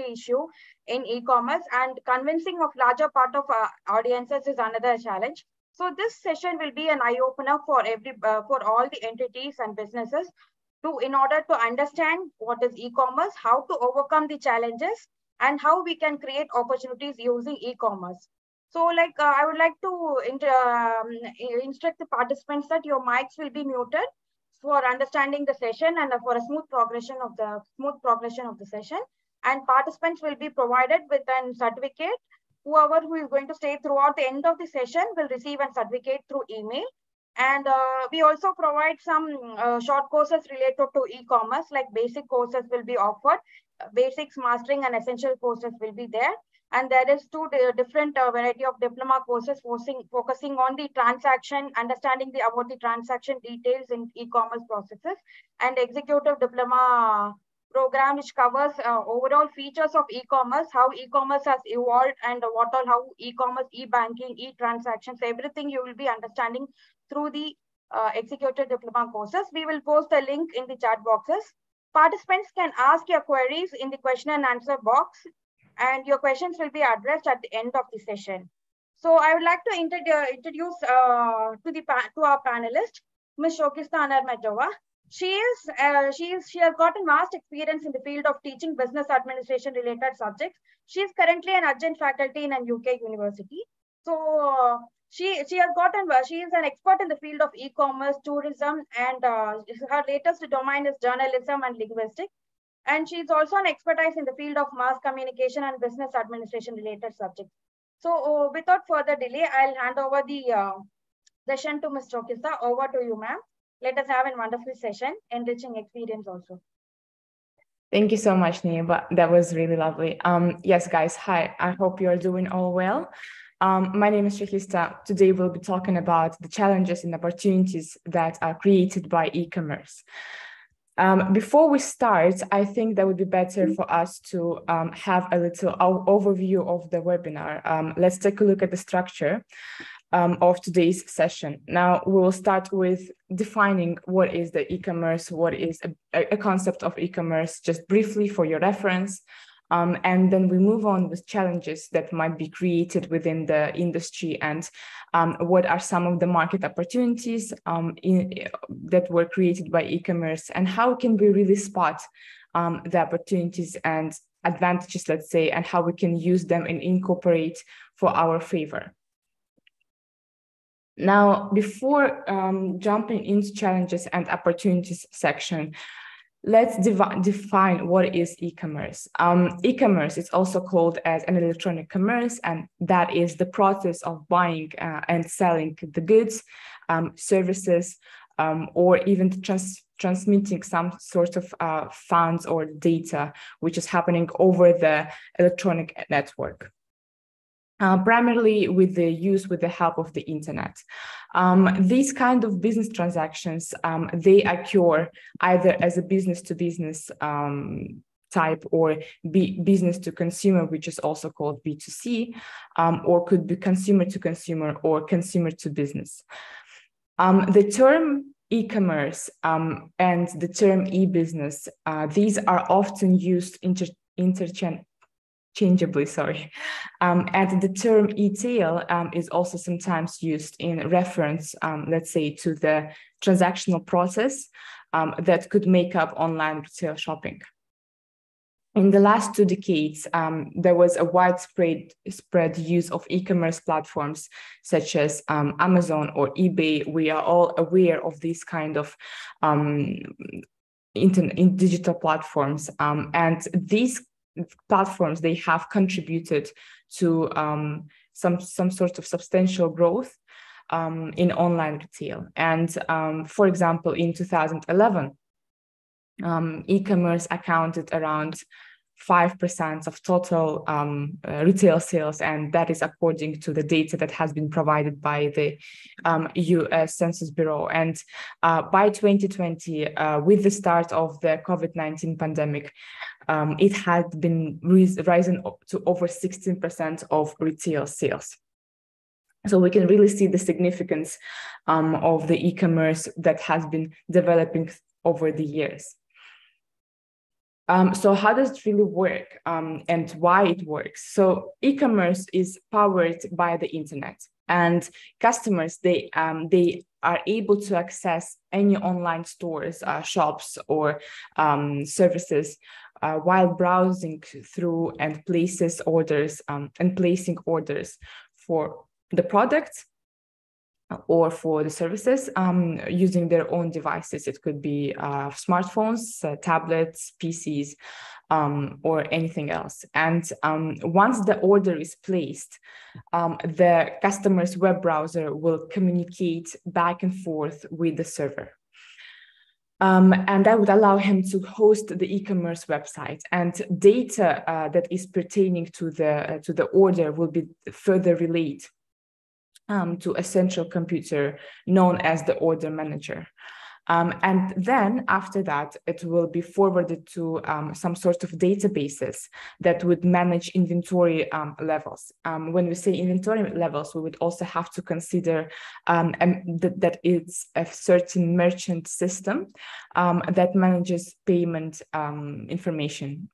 issue in e-commerce, and convincing of larger part of audiences is another challenge. So this session will be an eye-opener for all the entities and businesses in order to understand what is e-commerce, how to overcome the challenges, and how we can create opportunities using e-commerce. So I would like to instruct the participants that your mics will be muted for understanding the session and for a smooth progression of the session. And participants will be provided with a certificate. Whoever who is going to stay throughout the end of the session will receive a certificate through email. And we also provide some short courses related to e-commerce, like basic courses will be offered. Basics, mastering, and essential courses will be there. And there is two different variety of diploma courses focusing on the transaction, understanding about the transaction details in e-commerce processes, and executive diploma program, which covers overall features of e-commerce, how e-commerce has evolved, and how e-commerce, e-banking, e-transactions, everything you will be understanding through the executive diploma courses. We will post the link in the chat boxes. Participants can ask your queries in the question and answer box, and your questions will be addressed at the end of the session. So I would like to introduce to our panelist, Ms. Shokista Anarmatova. She has got a vast experience in the field of teaching business administration related subjects. She is currently an adjunct faculty in a UK university. So she is an expert in the field of e-commerce, tourism, and her latest domain is journalism and linguistics. And she is also an expertise in the field of mass communication and business administration related subjects. So without further delay, I'll hand over the session to Ms. Chokista. Over to you, ma'am. Let us have a wonderful session, enriching experience also. Thank you so much, Nia. That was really lovely. Yes, guys, hi. I hope you're doing all well. My name is Shokista. Today we'll be talking about the challenges and opportunities that are created by e-commerce. Before we start, I think that would be better for us to have a little overview of the webinar. Let's take a look at the structure of today's session. Now, we'll start with defining what is the e-commerce, what is a concept of e-commerce, just briefly for your reference. And then we move on with challenges that might be created within the industry and what are some of the market opportunities that were created by e-commerce, and how can we really spot the opportunities and advantages, let's say, and how we can use them and incorporate for our favor. Now, before jumping into challenges and opportunities section, let's define what is e-commerce. E-commerce is also called as an electronic commerce, and that is the process of buying and selling the goods, services, or even transmitting some sort of funds or data, which is happening over the electronic network. Primarily with the help of the internet. These kind of business transactions, they occur either as a business-to-business type or business to consumer, which is also called B2C, or could be consumer to consumer or consumer to business. The term e-commerce and the term e-business, these are often used interchangeably, and the term e-tail is also sometimes used in reference, let's say, to the transactional process that could make up online retail shopping. In the last 2 decades, there was a widespread use of e-commerce platforms such as Amazon or eBay. We are all aware of these kind of digital platforms, and these platforms, they have contributed to some sort of substantial growth in online retail. And for example, in 2011, e-commerce accounted around 5% of total retail sales, and that is according to the data that has been provided by the US Census Bureau. And by 2020, with the start of the COVID-19 pandemic, it had been rising up to over 16% of retail sales. So we can really see the significance of the e-commerce that has been developing over the years. So how does it really work and why it works? So e-commerce is powered by the internet, and customers, they are able to access any online stores, shops, or services while browsing through and placing orders for the products or for the services using their own devices. It could be smartphones, tablets, PCs, or anything else. And once the order is placed, the customer's web browser will communicate back and forth with the server. And that would allow him to host the e-commerce website, and data that is pertaining to the order will be further relayed to a central computer known as the order manager. And then after that, it will be forwarded to some sort of databases that would manage inventory levels. When we say inventory levels, we would also have to consider that it's a certain merchant system that manages payment information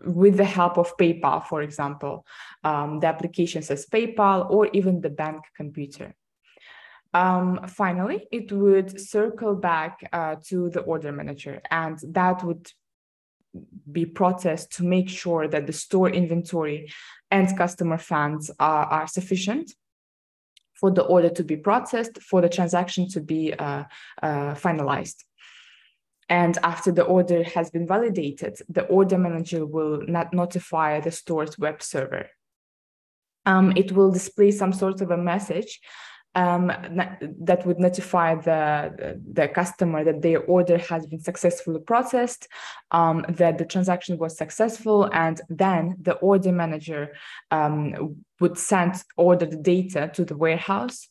with the help of PayPal, for example, the application says PayPal, or even the bank computer. Finally, it would circle back to the order manager, and that would be processed to make sure that the store inventory and customer funds are sufficient for the order to be processed, for the transaction to be finalized. And after the order has been validated, the order manager will not notify the store's web server. It will display some sort of a message that would notify the customer that their order has been successfully processed, that the transaction was successful, and then the order manager would order the data to the warehouse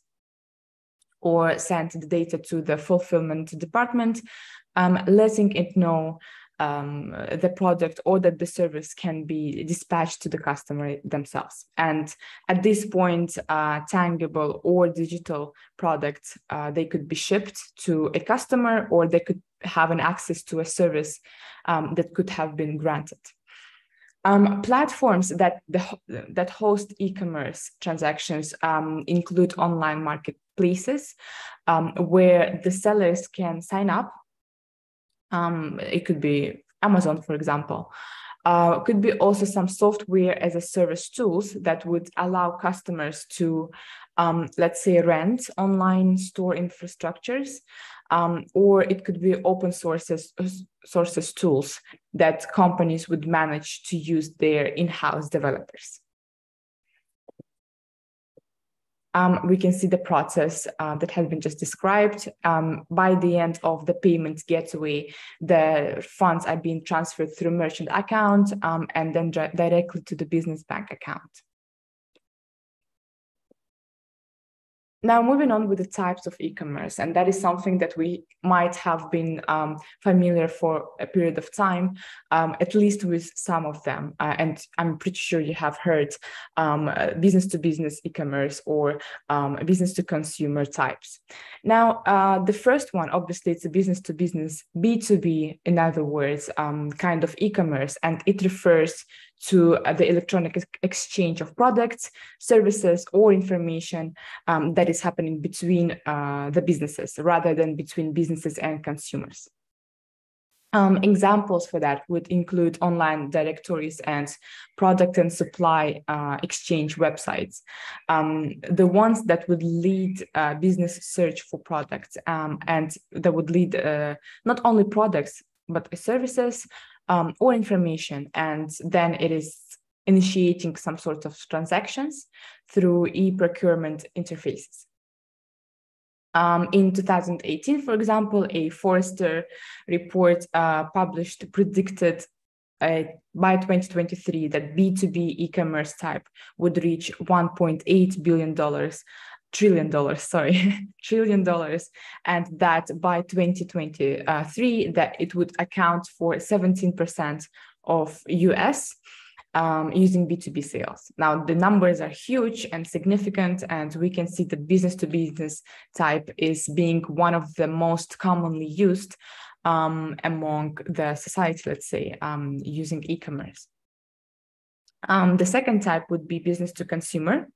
or send the data to the fulfillment department, letting it know the product or that the service can be dispatched to the customer themselves. And at this point, tangible or digital products, they could be shipped to a customer, or they could have an access to a service that could have been granted. Platforms that host e-commerce transactions include online marketplaces where the sellers can sign up. It could be Amazon, for example. Could be also some software as a service tools that would allow customers to, let's say, rent online store infrastructures, or it could be open sources tools that companies would manage to use their in-house developers. We can see the process that has been just described. By the end of the payment gateway, the funds are being transferred through merchant account and then directly to the business bank account. Now, moving on with the types of e-commerce, and that is something that we might have been familiar for a period of time, at least with some of them. And I'm pretty sure you have heard business-to-business e-commerce or business-to-consumer types. Now, the first one, obviously, it's a business-to-business, B2B, in other words, kind of e-commerce, and it refers to the electronic exchange of products, services, or information that is happening between the businesses rather than between businesses and consumers. Examples for that would include online directories and product and supply exchange websites, the ones that would lead business search for products and that would lead not only products, but services or information, and then it is initiating some sort of transactions through e-procurement interfaces. In 2018, for example, a Forrester report predicted by 2023 that B2B e-commerce type would reach $1.8 trillion, and that by 2023 that it would account for 17% of US using B2B sales. Now, the numbers are huge and significant, and we can see the business-to-business type is being one of the most commonly used among the society, let's say, using e-commerce. The second type would be business to consumer,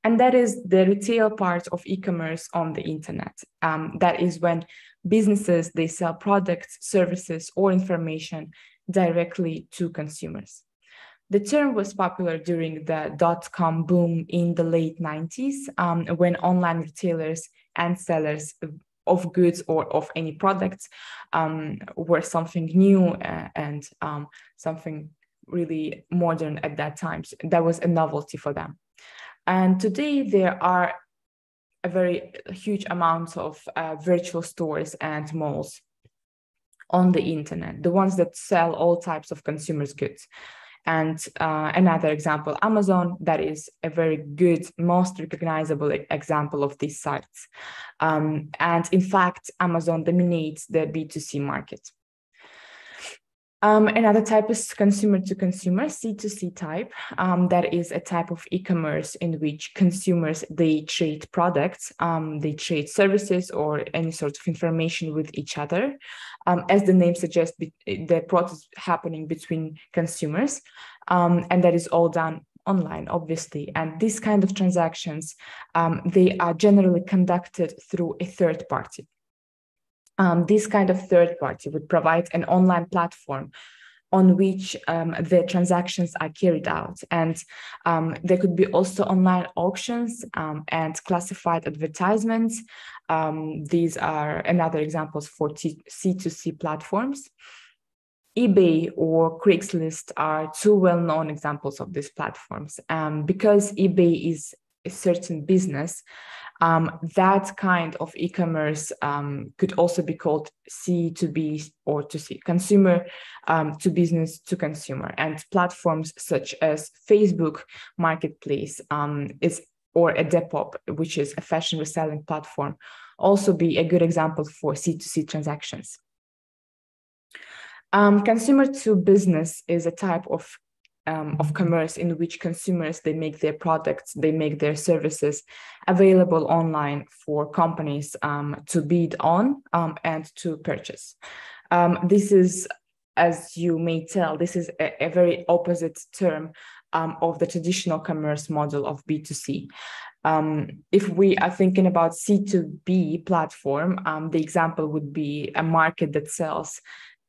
and that is the retail part of e-commerce on the internet. That is when businesses, they sell products, services, or information directly to consumers. The term was popular during the dot-com boom in the late 90s, when online retailers and sellers of goods or of any products were something new and something really modern at that time. So that was a novelty for them. And today there are a very huge amount of virtual stores and malls on the internet, the ones that sell all types of consumers' goods. And another example, Amazon, that is a very good, most recognizable example of these sites. And in fact, Amazon dominates the B2C market. Another type is consumer to consumer, C2C type. That is a type of e-commerce in which consumers, they trade products, they trade services or any sort of information with each other. As the name suggests, the process happening between consumers, and that is all done online, obviously. And these kind of transactions, they are generally conducted through a third party. This kind of third party would provide an online platform on which the transactions are carried out. And there could be also online auctions and classified advertisements. These are another examples for C2C platforms. eBay or Craigslist are two well-known examples of these platforms. Because eBay is a certain business, that kind of e-commerce could also be called C2B or to C, consumer to business to consumer. And platforms such as Facebook Marketplace or a Depop, which is a fashion reselling platform, also be a good example for C2C transactions. Consumer to business is a type of commerce in which consumers, they make their products, they make their services available online for companies to bid on and to purchase. This is, as you may tell, this is a very opposite term of the traditional commerce model of B2C. If we are thinking about C2B platform, the example would be a market that sells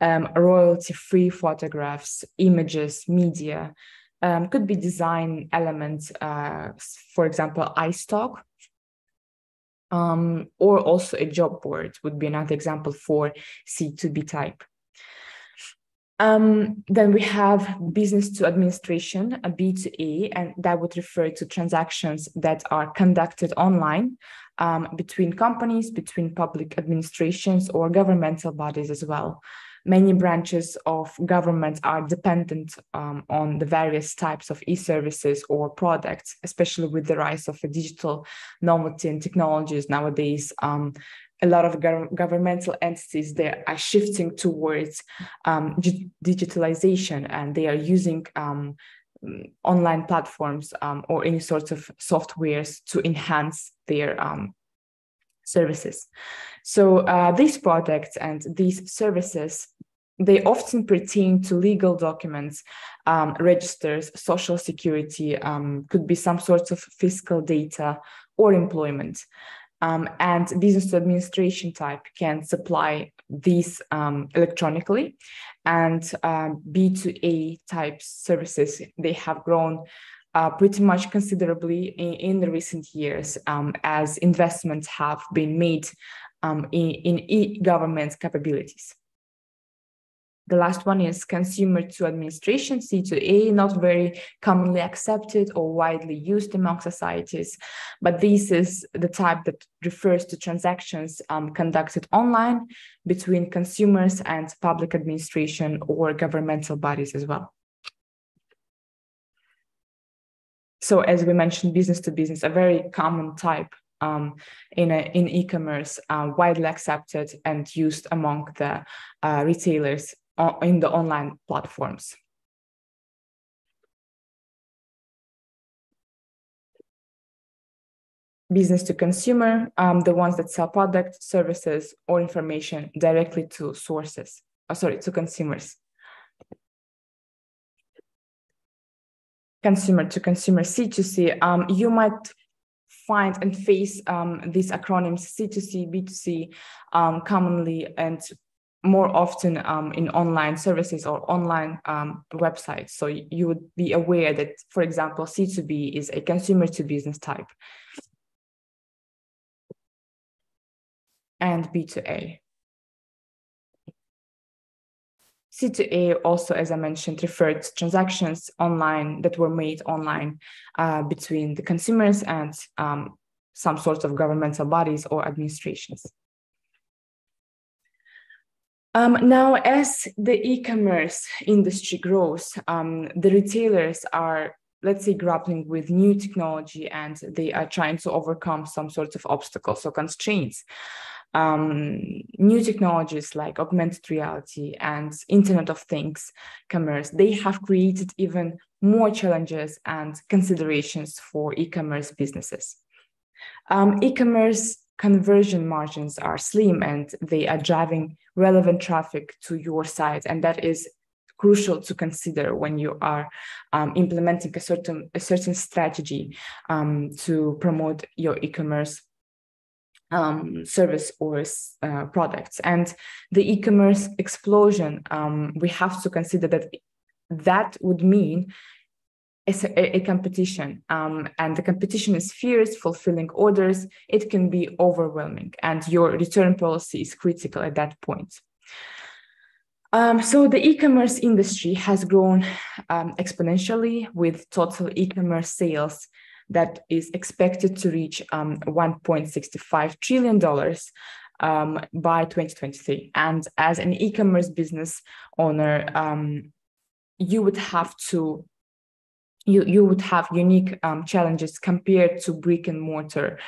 royalty-free photographs, images, media, could be design elements, for example, iStock, or also a job board would be another example for C2B type. Then we have business to administration, a B2A, and that would refer to transactions that are conducted online between companies, between public administrations or governmental bodies as well. Many branches of government are dependent on the various types of e-services or products, especially with the rise of a digital novelty and technologies nowadays. A lot of governmental entities, they are shifting towards digitalization, and they are using online platforms or any sorts of softwares to enhance their services. So these products and these services, they often pertain to legal documents, registers, social security, could be some sorts of fiscal data or employment. And business to administration type can supply these electronically, and B2A type services, they have grown pretty much considerably in the recent years as investments have been made in e-government capabilities. The last one is consumer to administration, C2A, not very commonly accepted or widely used among societies, but this is the type that refers to transactions conducted online between consumers and public administration or governmental bodies as well. So as we mentioned, business to business, a very common type in e-commerce, widely accepted and used among the retailers in the online platforms. business to consumer, the ones that sell products, services, or information directly to sources, to consumers. Consumer to consumer, C2C, you might find and face these acronyms C2C, B2C commonly and more often in online services or online websites. So you would be aware that, for example, C2B is a consumer to business type, and B2A. C2A also, as I mentioned, referred to transactions online that were made online between the consumers and some sorts of governmental bodies or administrations. Now, as the e-commerce industry grows, the retailers are, let's say, grappling with new technology, and they are trying to overcome some sorts of obstacles or constraints. New technologies like augmented reality and Internet of Things commerce, they have created even more challenges and considerations for e-commerce businesses. E-commerce conversion margins are slim, and they are driving relevant traffic to your site, and that is crucial to consider when you are implementing a certain strategy to promote your e-commerce service or products. And the e-commerce explosion, we have to consider that would mean a competition, and the competition is fierce. Fulfilling orders, it can be overwhelming, and your return policy is critical at that point. So the e-commerce industry has grown exponentially, with total e-commerce sales that is expected to reach $1.65 trillion by 2023. And as an e-commerce business owner, you would have unique challenges compared to brick and mortar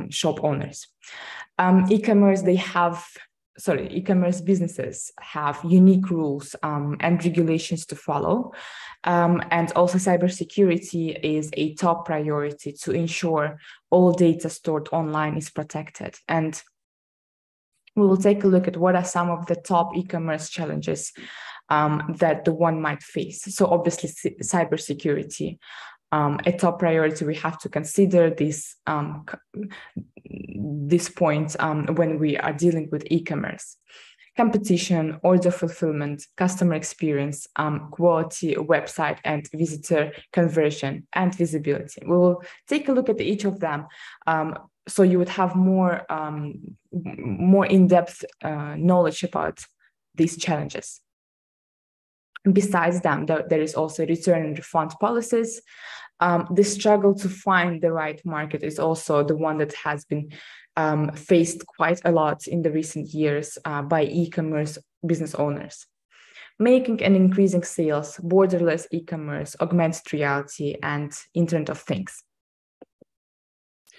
shop owners. E-commerce businesses have unique rules and regulations to follow. And also cybersecurity is a top priority to ensure all data stored online is protected. And we will take a look at what are some of the top e-commerce challenges that the one might face. So obviously cybersecurity, a top priority. We have to consider this point when we are dealing with e-commerce. Competition, order fulfillment, customer experience, quality, website and visitor conversion, and visibility. We will take a look at each of them, so you would have more in-depth knowledge about these challenges. Besides them, there is also return and refund policies. The struggle to find the right market is also the one that has been faced quite a lot in the recent years by e-commerce business owners. Making and increasing sales, borderless e-commerce, augmented reality, and Internet of Things.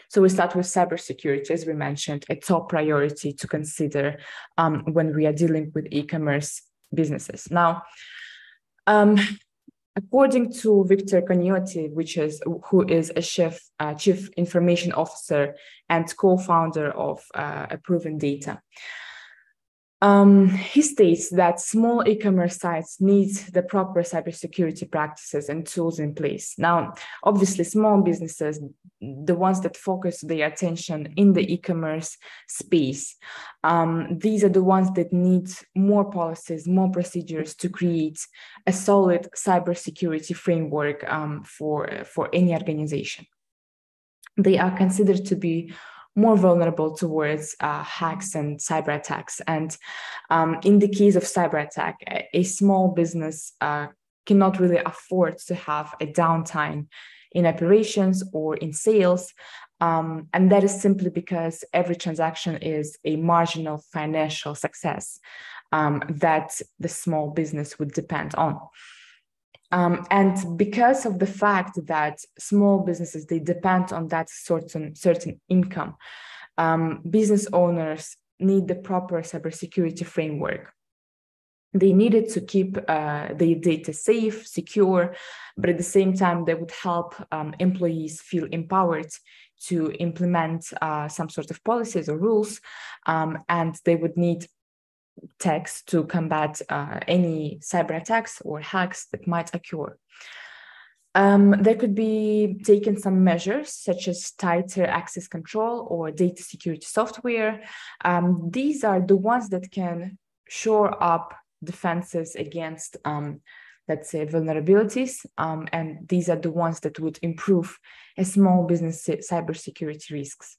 So we start with cybersecurity, as we mentioned, a top priority to consider when we are dealing with e-commerce businesses. Now, according to Victor Cognotti, who is a chief information officer and co-founder of Proven Data, he states that small e-commerce sites need the proper cybersecurity practices and tools in place. Now, obviously, small businesses, the ones that focus their attention in the e-commerce space, these are the ones that need more policies, more procedures to create a solid cybersecurity framework for any organization. They are considered to be more vulnerable towards hacks and cyber attacks. And in the case of cyber attack, a small business cannot really afford to have a downtime in operations or in sales. And that is simply because every transaction is a marginal financial success that the small business would depend on. And because of the fact that small businesses, they depend on that certain income, business owners need the proper cybersecurity framework. They needed to keep their data safe, secure, but at the same time, they would help employees feel empowered to implement some sort of policies or rules, and they would need techs to combat any cyber attacks or hacks that might occur. There could be taken some measures such as tighter access control or data security software. These are the ones that can shore up defenses against, let's say, vulnerabilities. And these are the ones that would improve a small business cybersecurity risks.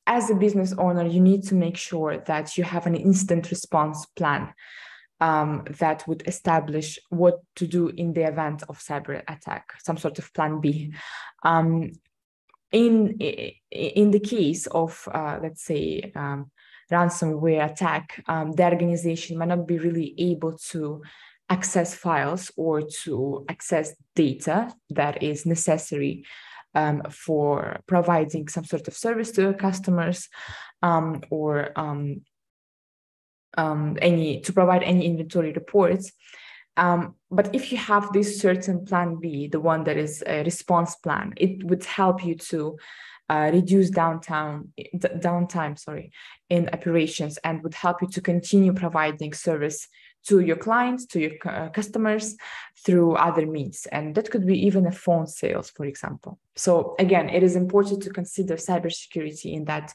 As a business owner, you need to make sure that you have an instant response plan that would establish what to do in the event of cyber attack, some sort of plan B. In the case of, let's say, ransomware attack, the organization might not be really able to access files or to access data that is necessary for providing some sort of service to customers, or to provide any inventory reports. But if you have this certain plan B, the one that is a response plan, it would help you to reduce downtime in operations, and would help you to continue providing service to your clients, to your customers through other means. And that could be even a phone sales, for example. So again, it is important to consider cybersecurity in that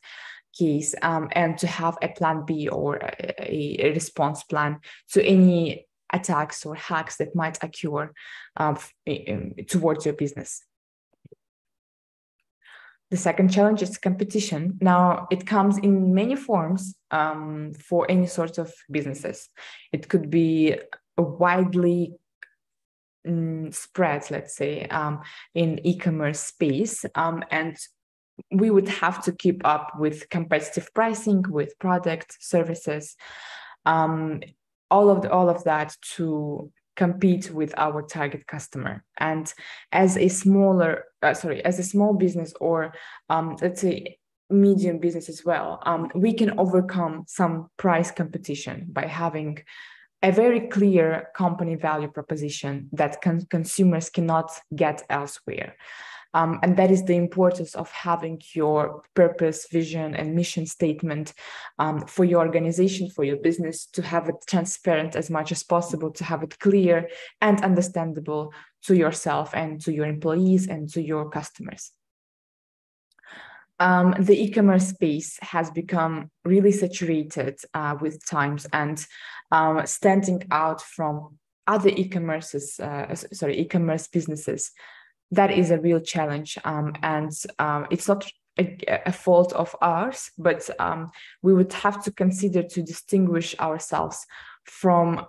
case, and to have a plan B or a response plan to any attacks or hacks that might occur towards your business. The second challenge is competition. Now, it comes in many forms for any sort of businesses. It could be a widely spread, let's say, in e-commerce space, and we would have to keep up with competitive pricing, with product, services, all of that to compete with our target customer. And as a small business, or let's say medium business as well, we can overcome some price competition by having a very clear company value proposition that consumers cannot get elsewhere. And that is the importance of having your purpose, vision, and mission statement for your organization, for your business, to have it transparent as much as possible, to have it clear and understandable to yourself and to your employees and to your customers. The e-commerce space has become really saturated with times, and standing out from other e-commerce businesses, that is a real challenge, and it's not a fault of ours, but we would have to consider to distinguish ourselves from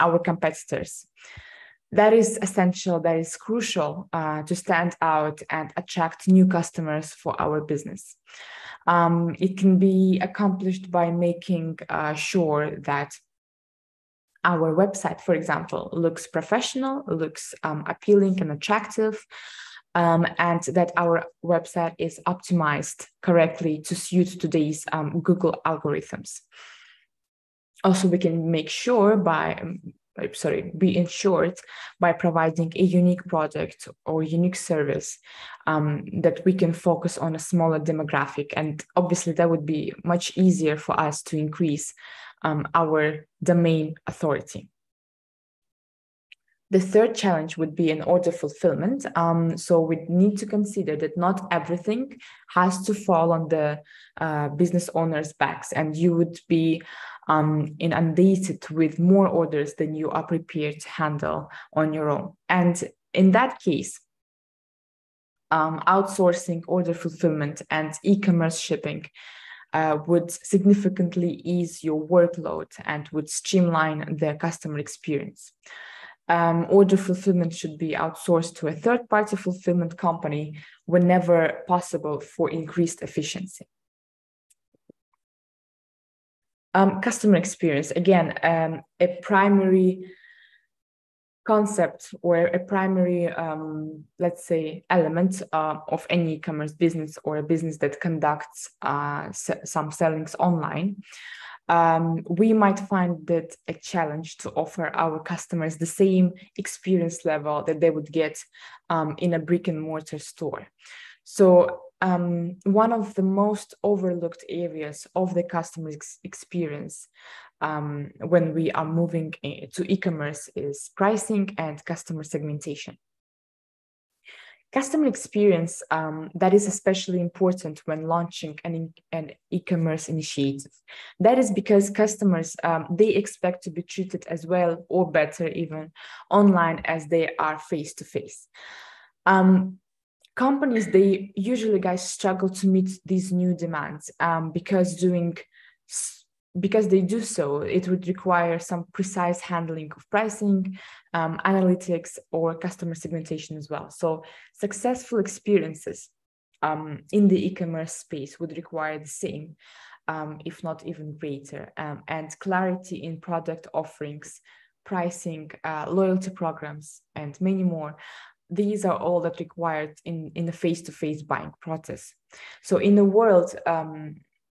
our competitors. That is essential, that is crucial to stand out and attract new customers for our business. It can be accomplished by making sure that our website, for example, looks professional, looks appealing and attractive, and that our website is optimized correctly to suit today's Google algorithms. Also, we can make sure be ensured by providing a unique product or unique service that we can focus on a smaller demographic. And obviously, that would be much easier for us to increase our domain authority. The third challenge would be an order fulfillment. So we need to consider that not everything has to fall on the business owner's backs, and you would be inundated with more orders than you are prepared to handle on your own. And in that case, outsourcing order fulfillment and e-commerce shipping would significantly ease your workload and would streamline the customer experience. Order fulfillment should be outsourced to a third-party fulfillment company whenever possible for increased efficiency. Customer experience, again, a primary concept or a primary, let's say, element of any e-commerce business or a business that conducts some sellings online. we might find that a challenge to offer our customers the same experience level that they would get in a brick and mortar store. So one of the most overlooked areas of the customer experience when we are moving to e-commerce is pricing and customer segmentation. Customer experience, that is especially important when launching an e-commerce initiative. That is because customers, they expect to be treated as well or better even online as they are face-to-face. Companies, they usually, guys, struggle to meet these new demands because they do so, it would require some precise handling of pricing, analytics, or customer segmentation as well. So successful experiences in the e-commerce space would require the same, if not even greater, and clarity in product offerings, pricing, loyalty programs, and many more. These are all that required in the face-to-face buying process. So in a world,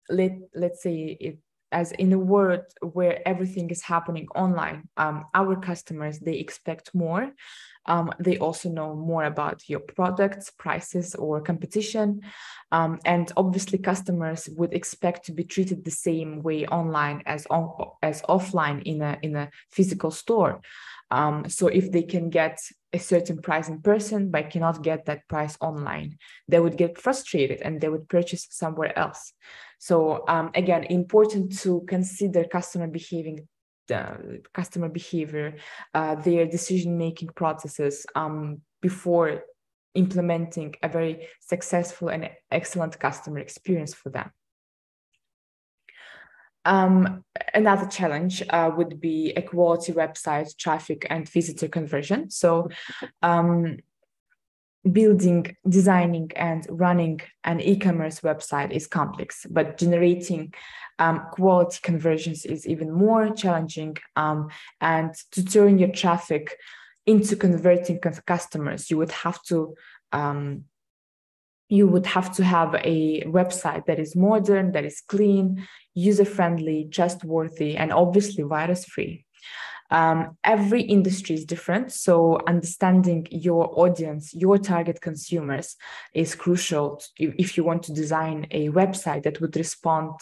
let's say as in a world where everything is happening online, our customers, they expect more. They also know more about your products, prices, or competition. And obviously customers would expect to be treated the same way online as offline in a physical store. So if they can get a certain price in person but cannot get that price online, they would get frustrated and they would purchase somewhere else. So again, important to consider customer behavior, their decision-making processes before implementing a very successful and excellent customer experience for them. Another challenge would be a quality website traffic and visitor conversion. So building, designing, and running an e-commerce website is complex, but generating quality conversions is even more challenging. And to turn your traffic into converting customers, you would have to have a website that is modern, that is clean, user-friendly, trustworthy, and obviously virus-free. Every industry is different, so understanding your audience, your target consumers, is crucial if you want to design a website that would respond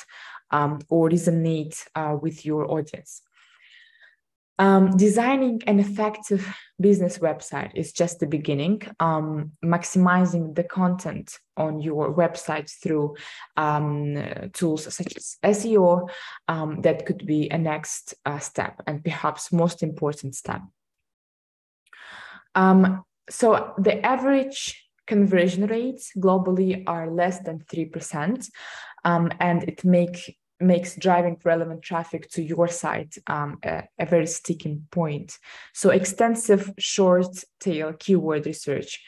or resonate with your audience. Designing an effective business website is just the beginning. Maximizing the content on your website through tools such as SEO, that could be a next step and perhaps most important step. So the average conversion rates globally are less than 3%, and it makes driving relevant traffic to your site a very sticking point. So extensive short tail keyword research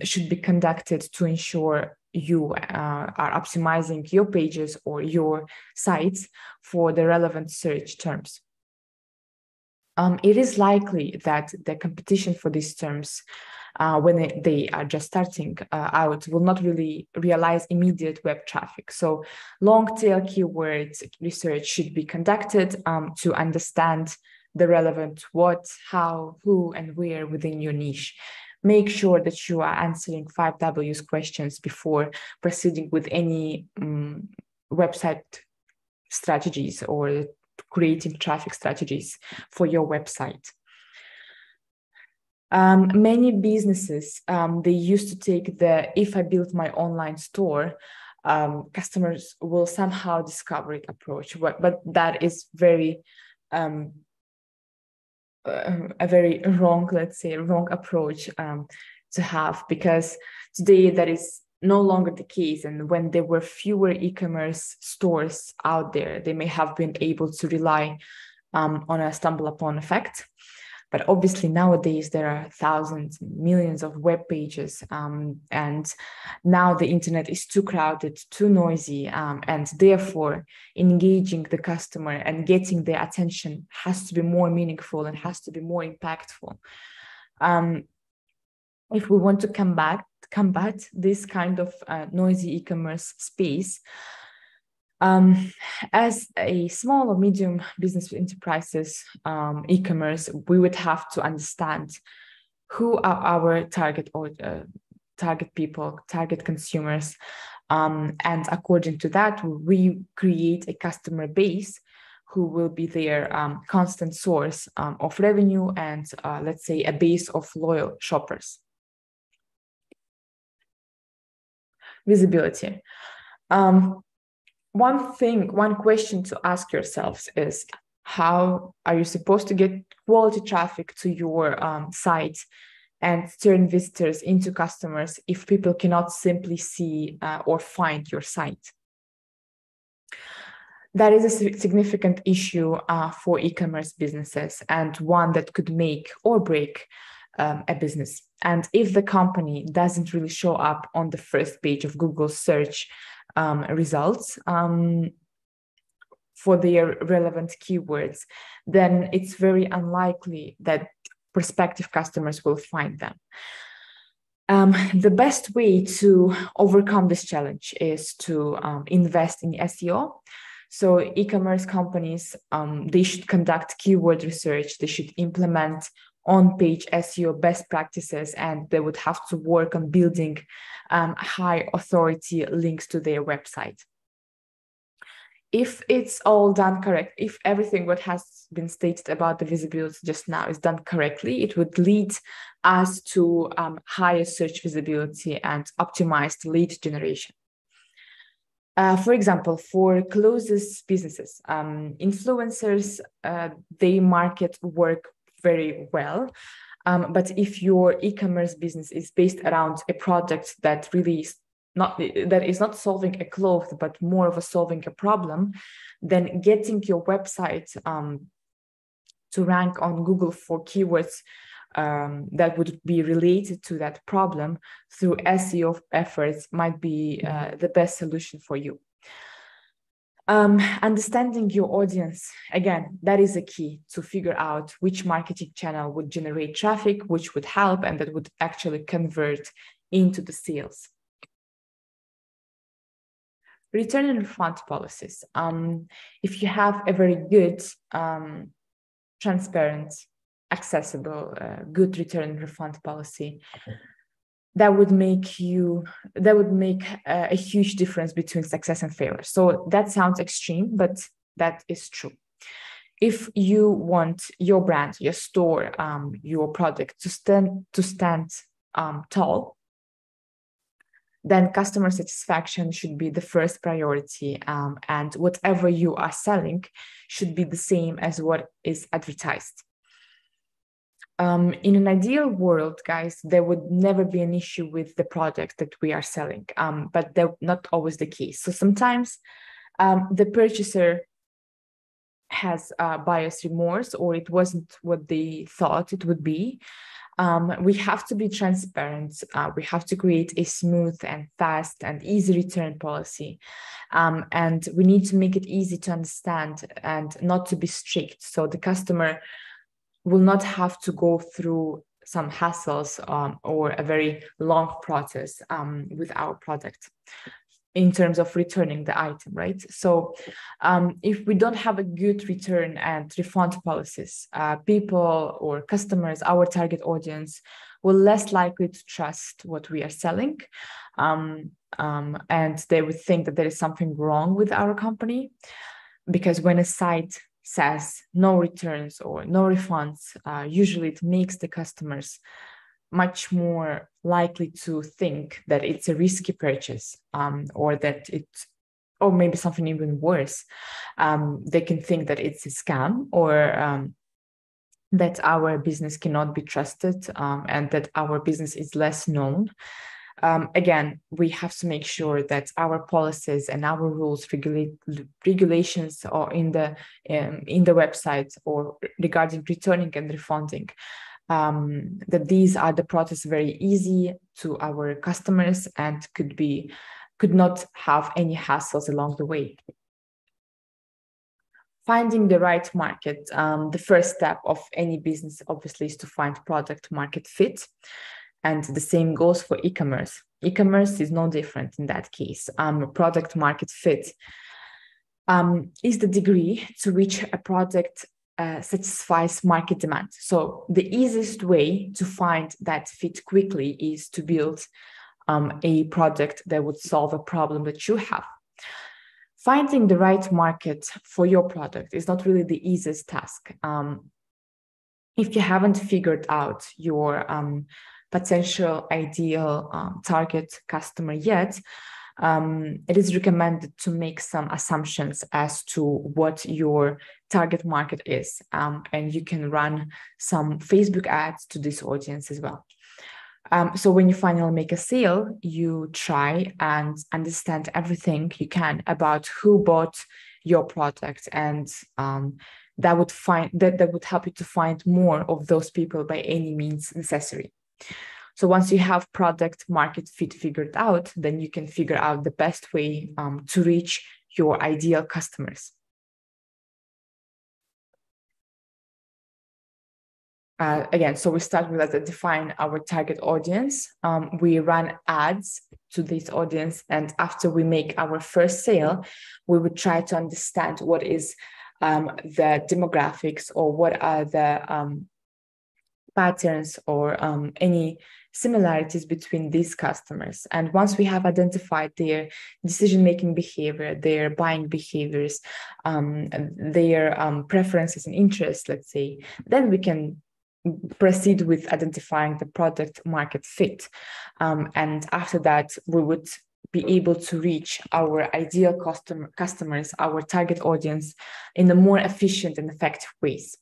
should be conducted to ensure you are optimizing your pages or your sites for the relevant search terms. It is likely that the competition for these terms when they are just starting out will not really realize immediate web traffic. So long tail keywords research should be conducted to understand the relevant what, how, who, and where within your niche. Make sure that you are answering 5 W's questions before proceeding with any website strategies or creating traffic strategies for your website. Many businesses, they used to take the, if I build my online store, customers will somehow discover it approach, but that is very, a very wrong, let's say, wrong approach to have, because today that is no longer the case. And when there were fewer e-commerce stores out there, they may have been able to rely on a stumble upon effect. But obviously nowadays there are thousands, millions of web pages, and now the internet is too crowded, too noisy, and therefore engaging the customer and getting their attention has to be more meaningful and has to be more impactful. If we want to combat this kind of noisy e-commerce space, As a small or medium business enterprises, e-commerce, we would have to understand who are our target or target people, target consumers. And according to that, we create a customer base who will be their constant source of revenue and, let's say, a base of loyal shoppers. Visibility. One question to ask yourselves is, how are you supposed to get quality traffic to your site and turn visitors into customers if people cannot simply see or find your site? That is a significant issue for e-commerce businesses, and one that could make or break a business. And if the company doesn't really show up on the first page of Google search results for their relevant keywords, then it's very unlikely that prospective customers will find them. The best way to overcome this challenge is to invest in SEO. So e-commerce companies, they should conduct keyword research, they should implement on-page SEO best practices, and they would have to work on building high authority links to their website. If it's all done correct, if everything what has been stated about the visibility just now is done correctly, it would lead us to higher search visibility and optimized lead generation. For example, for closest businesses, influencers, they market work very well. But if your e-commerce business is based around a product that really is not solving a cloth, but more of a solving a problem, then getting your website to rank on Google for keywords that would be related to that problem through SEO efforts might be the best solution for you. Understanding your audience, again, that is a key to figure out which marketing channel would generate traffic, which would help, and that would actually convert into the sales. Return and refund policies. If you have a very good, transparent, accessible, good return and refund policy, that would make a huge difference between success and failure. So that sounds extreme, but that is true. If you want your brand, your store, your product to stand tall, then customer satisfaction should be the first priority, and whatever you are selling should be the same as what is advertised. In an ideal world, guys, there would never be an issue with the product that we are selling, but that's not always the case. So sometimes the purchaser has buyer's remorse, or it wasn't what they thought it would be. We have to be transparent. We have to create a smooth and fast and easy return policy. And we need to make it easy to understand and not to be strict. So the customer will not have to go through some hassles or a very long process with our product in terms of returning the item, right? So if we don't have a good return and refund policies, people or customers, our target audience, will less likely to trust what we are selling. And they would think that there is something wrong with our company, because when a site says no returns or no refunds, usually it makes the customers much more likely to think that it's a risky purchase, or that or maybe something even worse. They can think that it's a scam, or that our business cannot be trusted, and that our business is less known. Again, we have to make sure that our policies and our rules, regulations, or in the website, or regarding returning and refunding, that these are the process very easy to our customers and could not have any hassles along the way. Finding the right market. The first step of any business, obviously, is to find product market fit. And the same goes for e-commerce. E-commerce is no different in that case. Product market fit is the degree to which a product satisfies market demand. So the easiest way to find that fit quickly is to build a product that would solve a problem that you have. Finding the right market for your product is not really the easiest task. If you haven't figured out your potential ideal target customer yet, it is recommended to make some assumptions as to what your target market is. And you can run some Facebook ads to this audience as well. So when you finally make a sale, you try and understand everything you can about who bought your product, and that would help you to find more of those people by any means necessary. So once you have product market fit figured out, then you can figure out the best way to reach your ideal customers. Again, so we start with define our target audience. We run ads to this audience, and after we make our first sale, we would try to understand what is the demographics, or what are the patterns, or any similarities between these customers. And once we have identified their decision-making behavior, their buying behaviors, their preferences and interests, let's say, then we can proceed with identifying the product market fit. And after that, we would be able to reach our ideal customers, our target audience, in a more efficient and effective ways.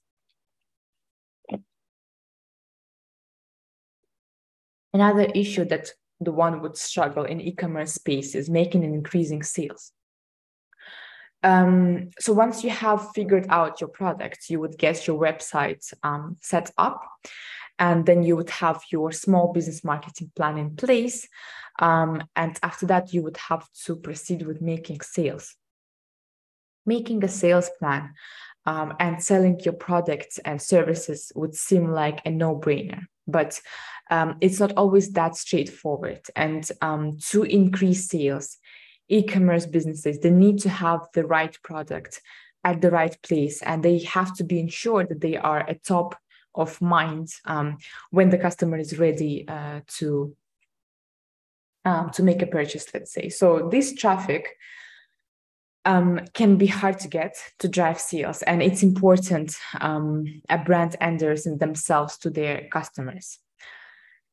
Another issue that the one would struggle in e-commerce space is making and increasing sales. So once you have figured out your product, you would get your website set up, and then you would have your small business marketing plan in place. And after that, you would have to proceed with making sales. Making a sales plan and selling your products and services would seem like a no-brainer, but it's not always that straightforward. And to increase sales, e-commerce businesses, they need to have the right product at the right place, and they have to be ensured that they are at top of mind when the customer is ready to make a purchase, let's say. So this traffic can be hard to get to drive sales, and it's important a brand enters in themselves to their customers.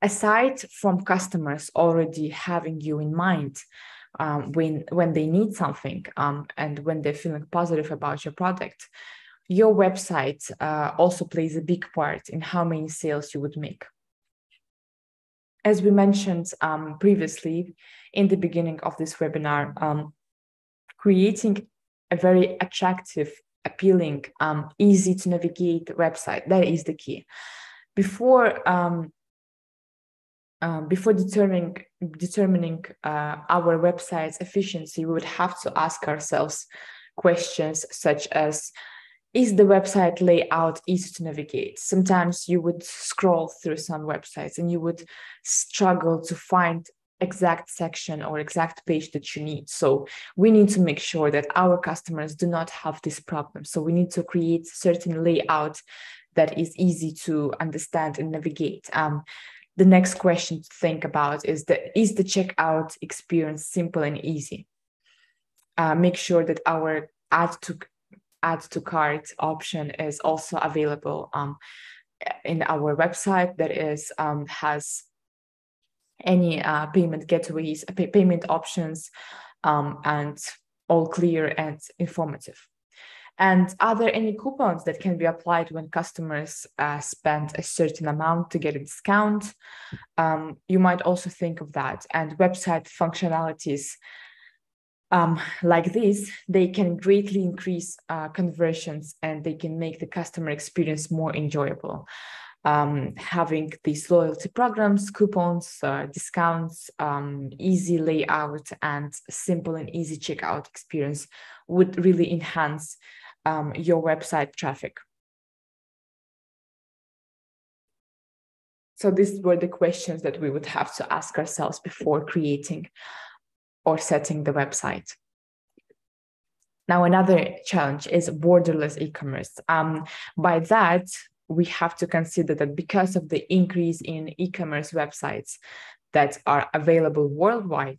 Aside from customers already having you in mind, when they need something and when they're feeling positive about your product, your website also plays a big part in how many sales you would make. As we mentioned previously in the beginning of this webinar, creating a very attractive, appealing, easy to navigate website, that is the key. Before determining our website's efficiency, we would have to ask ourselves questions such as, is the website layout easy to navigate? Sometimes you would scroll through some websites and you would struggle to find exact section or exact page that you need. So we need to make sure that our customers do not have this problem. So we need to create certain layout that is easy to understand and navigate. The next question to think about is the checkout experience simple and easy? Make sure that our add to cart option is also available in our website, that is has any payment gateways, payment options, and all clear and informative. And are there any coupons that can be applied when customers spend a certain amount to get a discount? You might also think of that. And website functionalities like this, they can greatly increase conversions, and they can make the customer experience more enjoyable. Having these loyalty programs, coupons, discounts, easy layout, and simple and easy checkout experience would really enhance your website traffic. So these were the questions that we would have to ask ourselves before creating or setting the website. Now, another challenge is borderless e-commerce. By that, we have to consider that because of the increase in e-commerce websites that are available worldwide,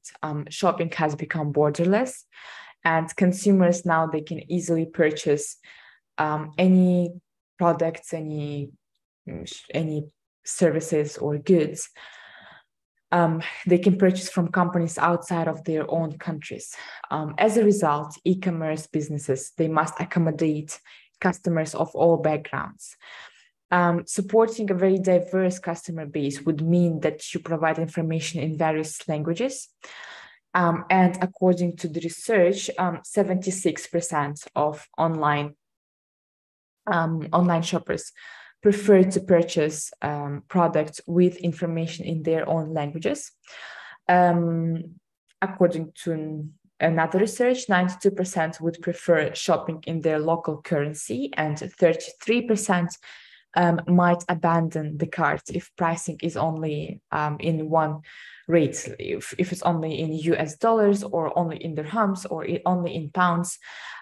shopping has become borderless, and consumers now they can easily purchase any products, any services or goods. They can purchase from companies outside of their own countries. As a result, e-commerce businesses, they must accommodate customers of all backgrounds. Supporting a very diverse customer base would mean that you provide information in various languages. And according to the research, 76% of online shoppers prefer to purchase products with information in their own languages. According to another research, 92% would prefer shopping in their local currency, and 33% might abandon the cart if pricing is only in one rate. If it's only in US dollars or only in dirhams or only in pounds,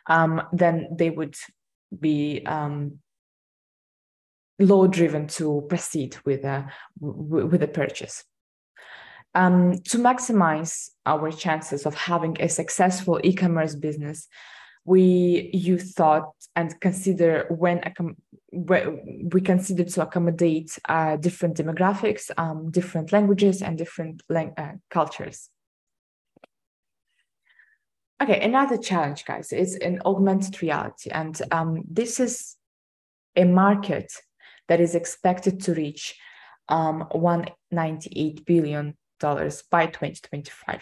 then they would be law driven to proceed with a purchase. To maximize our chances of having a successful e-commerce business, you thought and consider we consider to accommodate different demographics, different languages, and different cultures. Okay, another challenge, guys, is in augmented reality, and this is a market that is expected to reach $198 billion by 2025.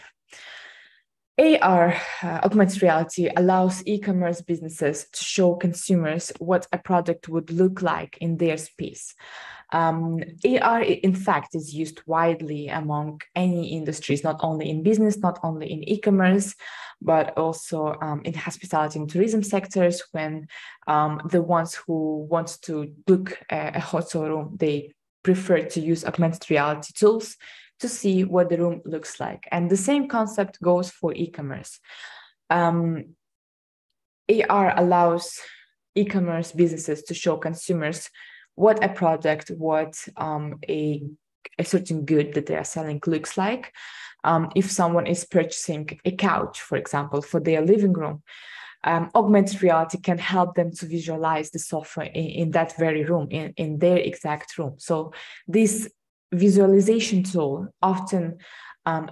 AR, augmented reality, allows e-commerce businesses to show consumers what a product would look like in their space. AR, in fact, is used widely among any industries, not only in business, not only in e-commerce, but also in hospitality and tourism sectors, when the ones who want to book a hotel room, they prefer to use augmented reality tools to see what the room looks like. And the same concept goes for e-commerce. AR allows e-commerce businesses to show consumers what a product, what a certain good that they are selling looks like. If someone is purchasing a couch, for example, for their living room, augmented reality can help them to visualize the sofa in that very room, in their exact room. So this visualization tool often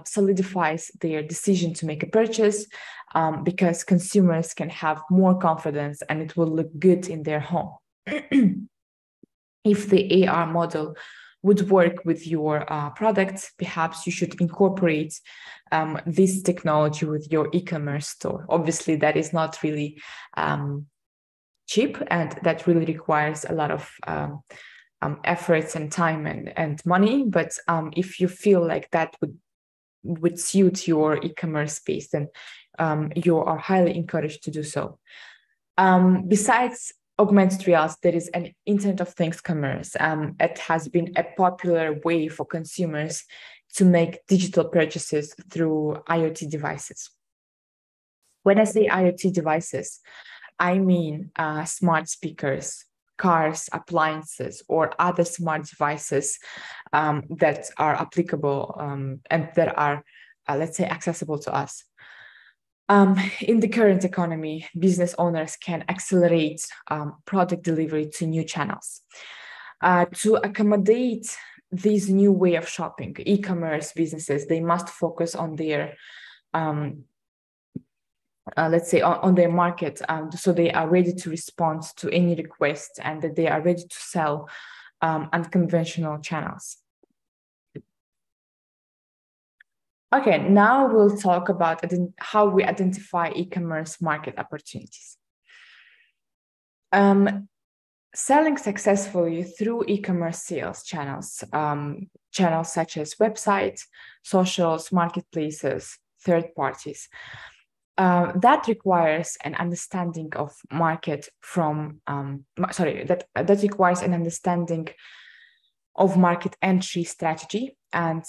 solidifies their decision to make a purchase because consumers can have more confidence and it will look good in their home. If the AR model would work with your products, perhaps you should incorporate this technology with your e-commerce store. Obviously, that is not really cheap, and that really requires a lot of efforts and time and money. But if you feel like that would suit your e-commerce space, then you are highly encouraged to do so. Besides augmented reality, there is an Internet of Things commerce. It has been a popular way for consumers to make digital purchases through IoT devices. When I say IoT devices, I mean smart speakers, cars, appliances, or other smart devices that are applicable and that are, let's say, accessible to us. In the current economy, business owners can accelerate product delivery to new channels. To accommodate this new way of shopping, e-commerce businesses, they must focus on their let's say on their market, so they are ready to respond to any request and that they are ready to sell unconventional channels. Okay, now we'll talk about how we identify e-commerce market opportunities. Selling successfully through e-commerce sales channels, channels such as websites, socials, marketplaces, third parties, that requires an understanding of market that requires an understanding of market entry strategy and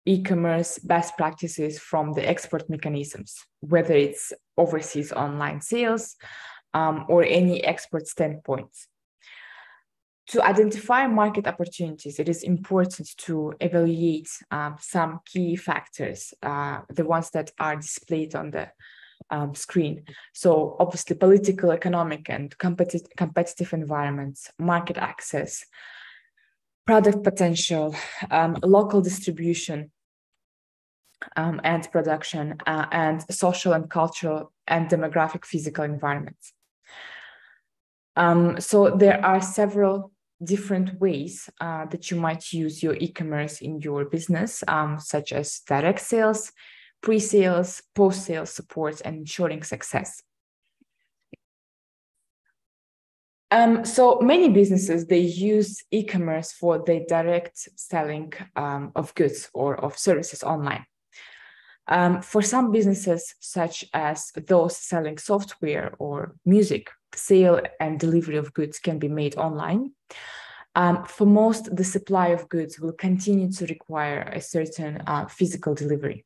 e-commerce best practices from the export mechanisms, whether it's overseas online sales or any export standpoints. To identify market opportunities, it is important to evaluate some key factors, the ones that are displayed on the screen. So obviously political, economic, and competitive environments, market access, product potential, local distribution and production, and social and cultural and demographic physical environments. So there are several different ways that you might use your e-commerce in your business, such as direct sales, pre-sales, post-sales support, and ensuring success. So many businesses, they use e-commerce for the direct selling of goods or of services online. For some businesses, such as those selling software or music, sale and delivery of goods can be made online. For most, the supply of goods will continue to require a certain physical delivery.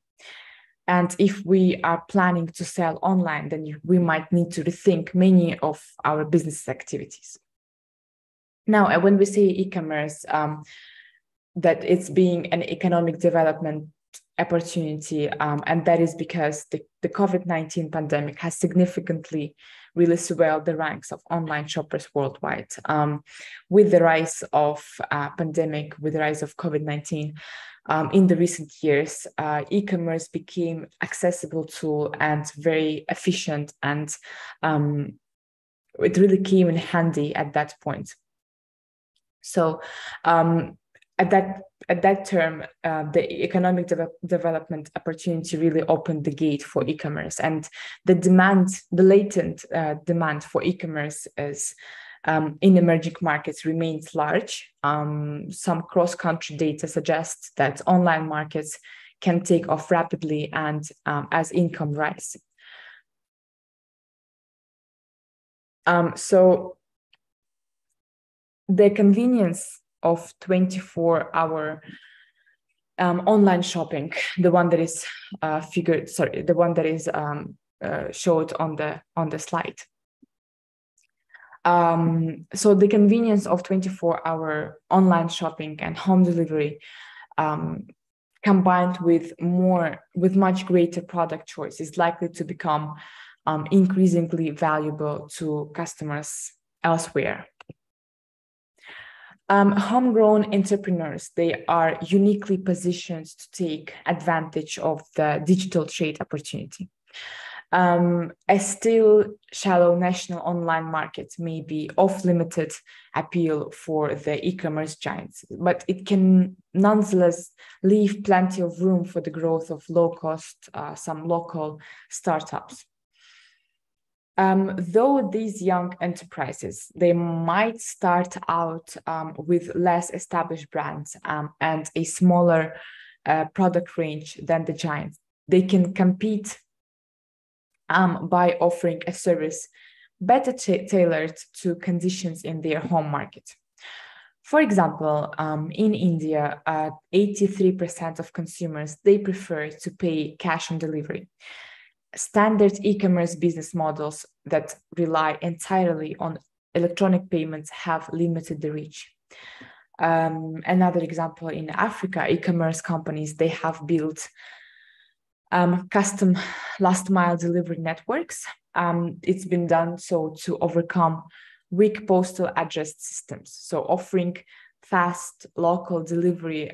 And if we are planning to sell online, then we might need to rethink many of our business activities. Now, when we say e-commerce, that it's being an economic development opportunity, and that is because the COVID-19 pandemic has significantly really swelled the ranks of online shoppers worldwide. With the rise of pandemic, with the rise of COVID-19, in the recent years, e-commerce became accessible tool and very efficient, and it really came in handy at that point. So at that term, the economic development opportunity really opened the gate for e-commerce, and the latent demand for e-commerce is in emerging markets remains large. Some cross-country data suggests that online markets can take off rapidly and as income rise. So the convenience of 24-hour online shopping, the one that is showed on the slide. So the convenience of 24-hour online shopping and home delivery, combined with much greater product choice, is likely to become increasingly valuable to customers elsewhere. Homegrown entrepreneurs, they are uniquely positioned to take advantage of the digital trade opportunity. A still shallow national online market may be of limited appeal for the e-commerce giants, but it can nonetheless leave plenty of room for the growth of low-cost, some local startups. Though these young enterprises, they might start out with less established brands and a smaller product range than the giants, they can compete by offering a service better tailored to conditions in their home market. For example, in India, 83% of consumers, they prefer to pay cash on delivery. Standard e-commerce business models that rely entirely on electronic payments have limited the reach. Another example, in Africa, e-commerce companies, they have built custom last mile delivery networks. It's been done so to overcome weak postal address systems. So offering fast local delivery,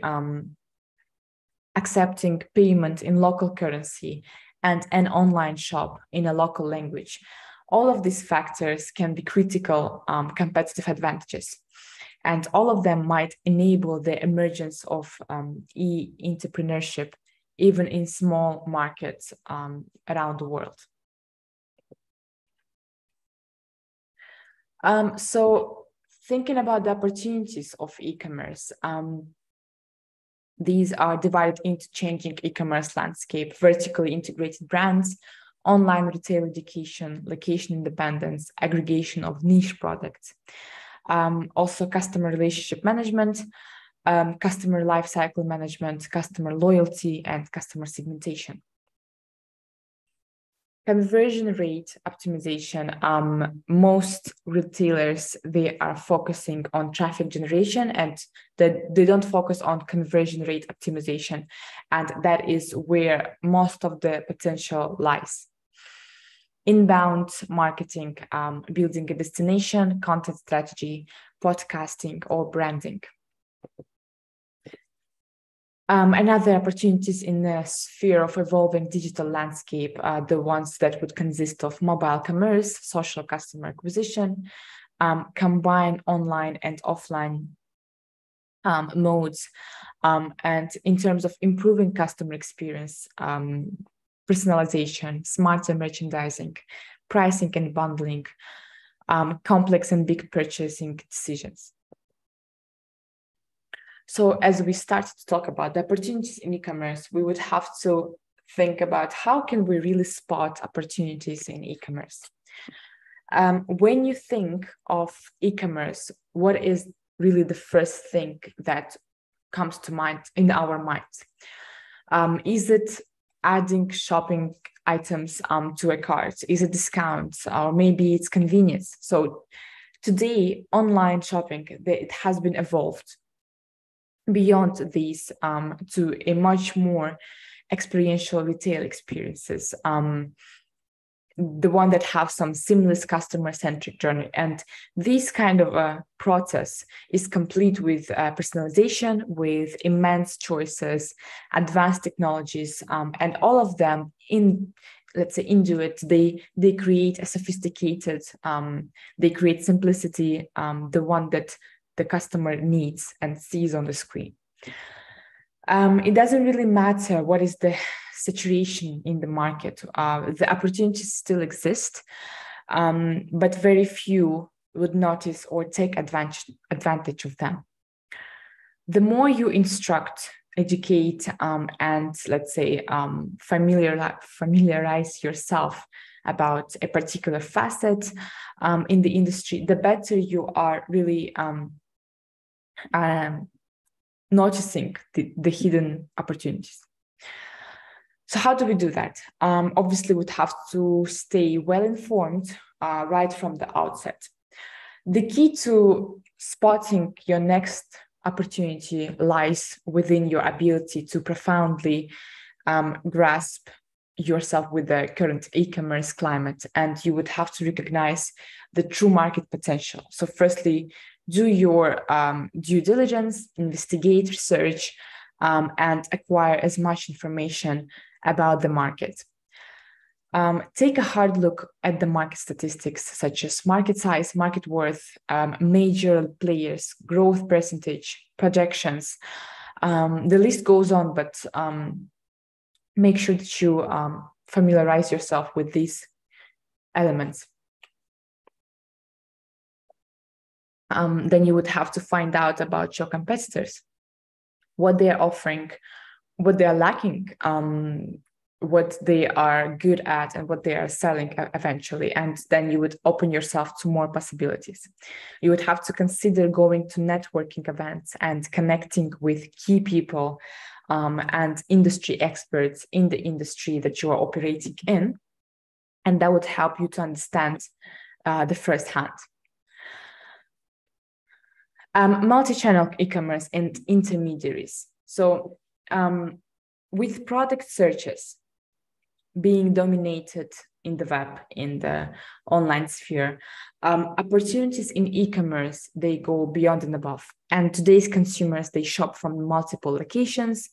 accepting payment in local currency, and an online shop in a local language. All of these factors can be critical competitive advantages. And all of them might enable the emergence of e-entrepreneurship, even in small markets around the world. So thinking about the opportunities of e-commerce, these are divided into changing e-commerce landscape, vertically integrated brands, online retail education, location independence, aggregation of niche products, also customer relationship management, customer lifecycle management, customer loyalty, and customer segmentation. Conversion rate optimization. Most retailers, they are focusing on traffic generation and that they don't focus on conversion rate optimization. And that is where most of the potential lies. Inbound marketing, building a destination, content strategy, podcasting, or branding. Another opportunities in the sphere of evolving digital landscape are the ones that would consist of mobile commerce, social customer acquisition, combine online and offline modes, and in terms of improving customer experience, personalization, smarter merchandising, pricing and bundling, complex and big purchasing decisions. So as we start to talk about the opportunities in e-commerce, we would have to think about how can we really spot opportunities in e-commerce. When you think of e-commerce, what is really the first thing that comes to mind in our minds? Is it adding shopping items to a cart? Is it discounts, or maybe it's convenience? So today, online shopping, it has been evolved beyond these to a much more experiential retail experiences, the one that have some seamless customer-centric journey. And this kind of process is complete with personalization, with immense choices, advanced technologies, and all of them let's say into it, they create a sophisticated, they create simplicity, the one that the customer needs and sees on the screen. It doesn't really matter what is the situation in the market. The opportunities still exist, but very few would notice or take advantage of them. The more you instruct, educate, and let's say familiarize yourself about a particular facet in the industry, the better you are really noticing the hidden opportunities. So how do we do that? Obviously, we'd have to stay well informed right from the outset. The key to spotting your next opportunity lies within your ability to profoundly grasp yourself with the current e-commerce climate, and you would have to recognize the true market potential. So firstly, do your due diligence, investigate, research, and acquire as much information about the market. Take a hard look at the market statistics, such as market size, market worth, major players, growth percentage, projections. The list goes on, but make sure that you familiarize yourself with these elements. Then you would have to find out about your competitors, what they're offering, what they're lacking, what they are good at, and what they are selling eventually. And then you would open yourself to more possibilities. You would have to consider going to networking events and connecting with key people and industry experts in the industry that you are operating in. And that would help you to understand the first hand. Multi-channel e-commerce and intermediaries. So with product searches being dominated in the web, in the online sphere, opportunities in e-commerce, they go beyond and above. And today's consumers, they shop from multiple locations.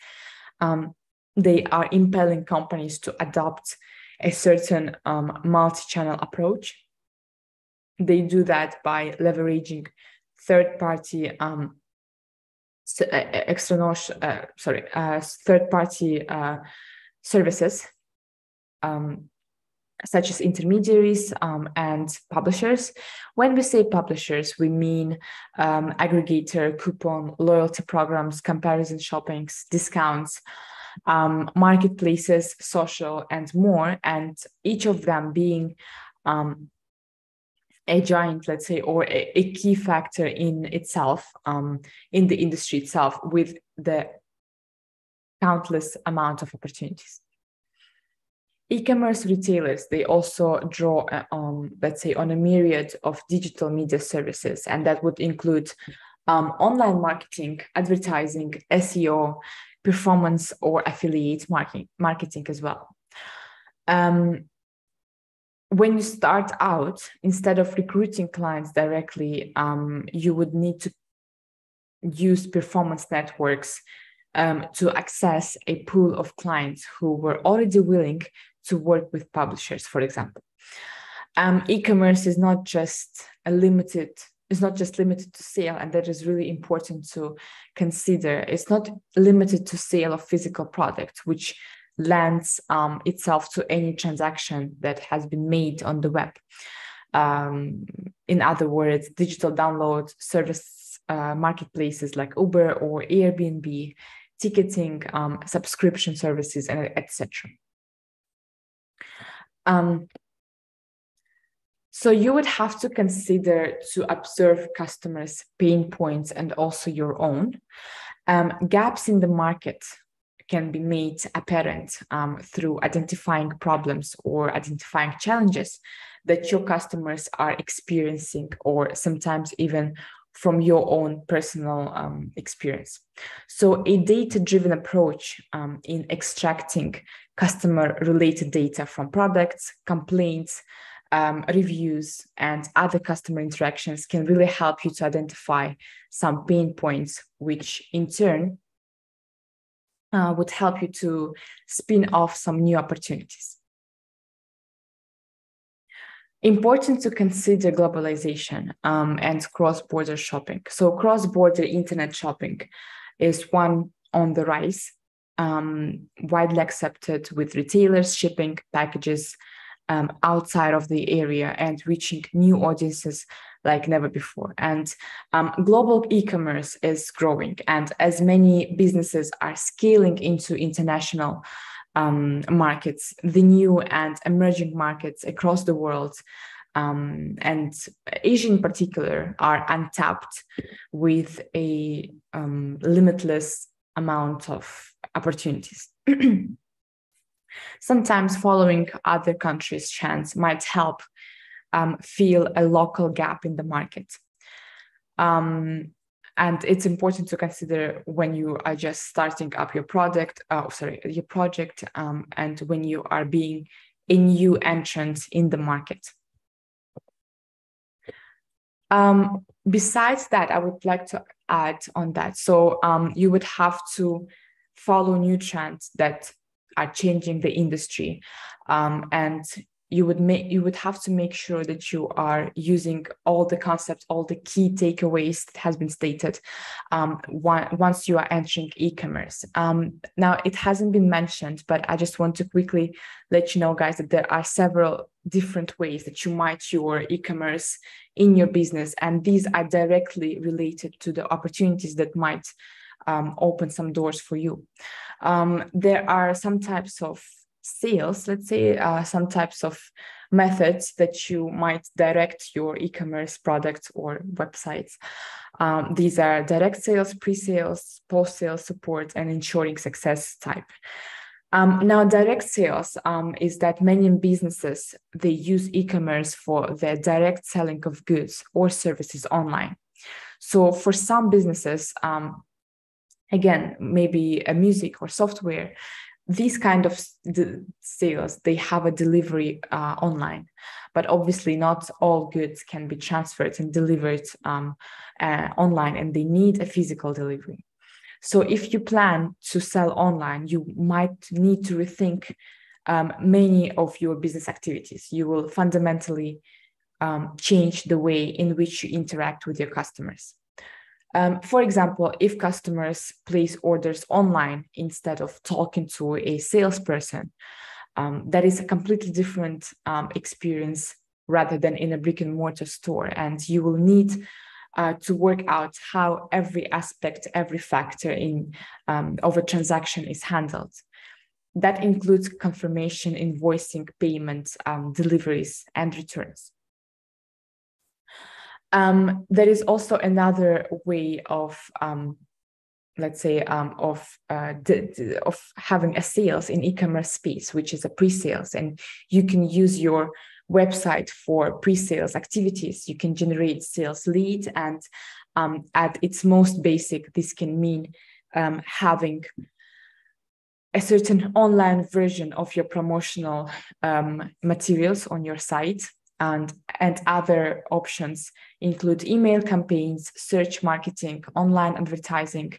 They are impelling companies to adopt a certain multi-channel approach. They do that by leveraging third-party third-party services, such as intermediaries and publishers. When we say publishers, we mean aggregator, coupon, loyalty programs, comparison shoppings, discounts, marketplaces, social, and more, and each of them being a giant, let's say, or a key factor in itself, in the industry itself, with the countless amount of opportunities. E-commerce retailers, they also draw on, let's say, on a myriad of digital media services, and that would include online marketing, advertising, SEO, performance, or affiliate marketing as well. When you start out, instead of recruiting clients directly, you would need to use performance networks to access a pool of clients who were already willing to work with publishers, for example. E-commerce is not just limited to sale, and that is really important to consider. It's not limited to sale of physical products, which lends itself to any transaction that has been made on the web. In other words, digital download service marketplaces like Uber or Airbnb, ticketing, subscription services, and etc. So you would have to consider to observe customers' pain points and also your own. Gaps in the market can be made apparent through identifying problems or identifying challenges that your customers are experiencing, or sometimes even from your own personal experience. So a data-driven approach in extracting customer-related data from products, complaints, reviews, and other customer interactions can really help you to identify some pain points, which in turn would help you to spin off some new opportunities. Important to consider globalization and cross-border shopping. So cross-border internet shopping is one on the rise, widely accepted, with retailers shipping packages outside of the area and reaching new audiences like never before. And global e-commerce is growing, and as many businesses are scaling into international markets, the new and emerging markets across the world, and Asia in particular, are untapped with a limitless amount of opportunities. Sometimes following other countries' trends might help fill a local gap in the market. And it's important to consider when you are just starting up your project, and when you are being a new entrant in the market. Besides that, I would like to add on that. So you would have to follow new trends that are changing the industry, and you would have to make sure that you are using all the concepts, all the key takeaways that has been stated once you are entering e-commerce. Now, it hasn't been mentioned, but I just want to quickly let you know, guys, that there are several different ways that you might your e-commerce in your business, and these are directly related to the opportunities that might open some doors for you. There are some types of sales, let's say, some types of methods that you might direct your e-commerce products or websites. These are direct sales, pre-sales, post-sale support, and ensuring success type. Now, direct sales is that many businesses, they use e-commerce for their direct selling of goods or services online. So for some businesses, again, maybe a music or software, these kind of sales, they have a delivery online, but obviously not all goods can be transferred and delivered online, and they need a physical delivery. So if you plan to sell online, you might need to rethink many of your business activities. You will fundamentally change the way in which you interact with your customers. For example, if customers place orders online instead of talking to a salesperson, that is a completely different experience rather than in a brick and mortar store. And you will need to work out how every aspect, every factor of a transaction is handled. That includes confirmation, invoicing, payments, deliveries, and returns. There is also another way of let's say, of having a sales in e-commerce space, which is a pre-sales, and you can use your website for pre-sales activities. You can generate sales leads, and at its most basic, this can mean having a certain online version of your promotional materials on your site. And other options include email campaigns, search marketing, online advertising.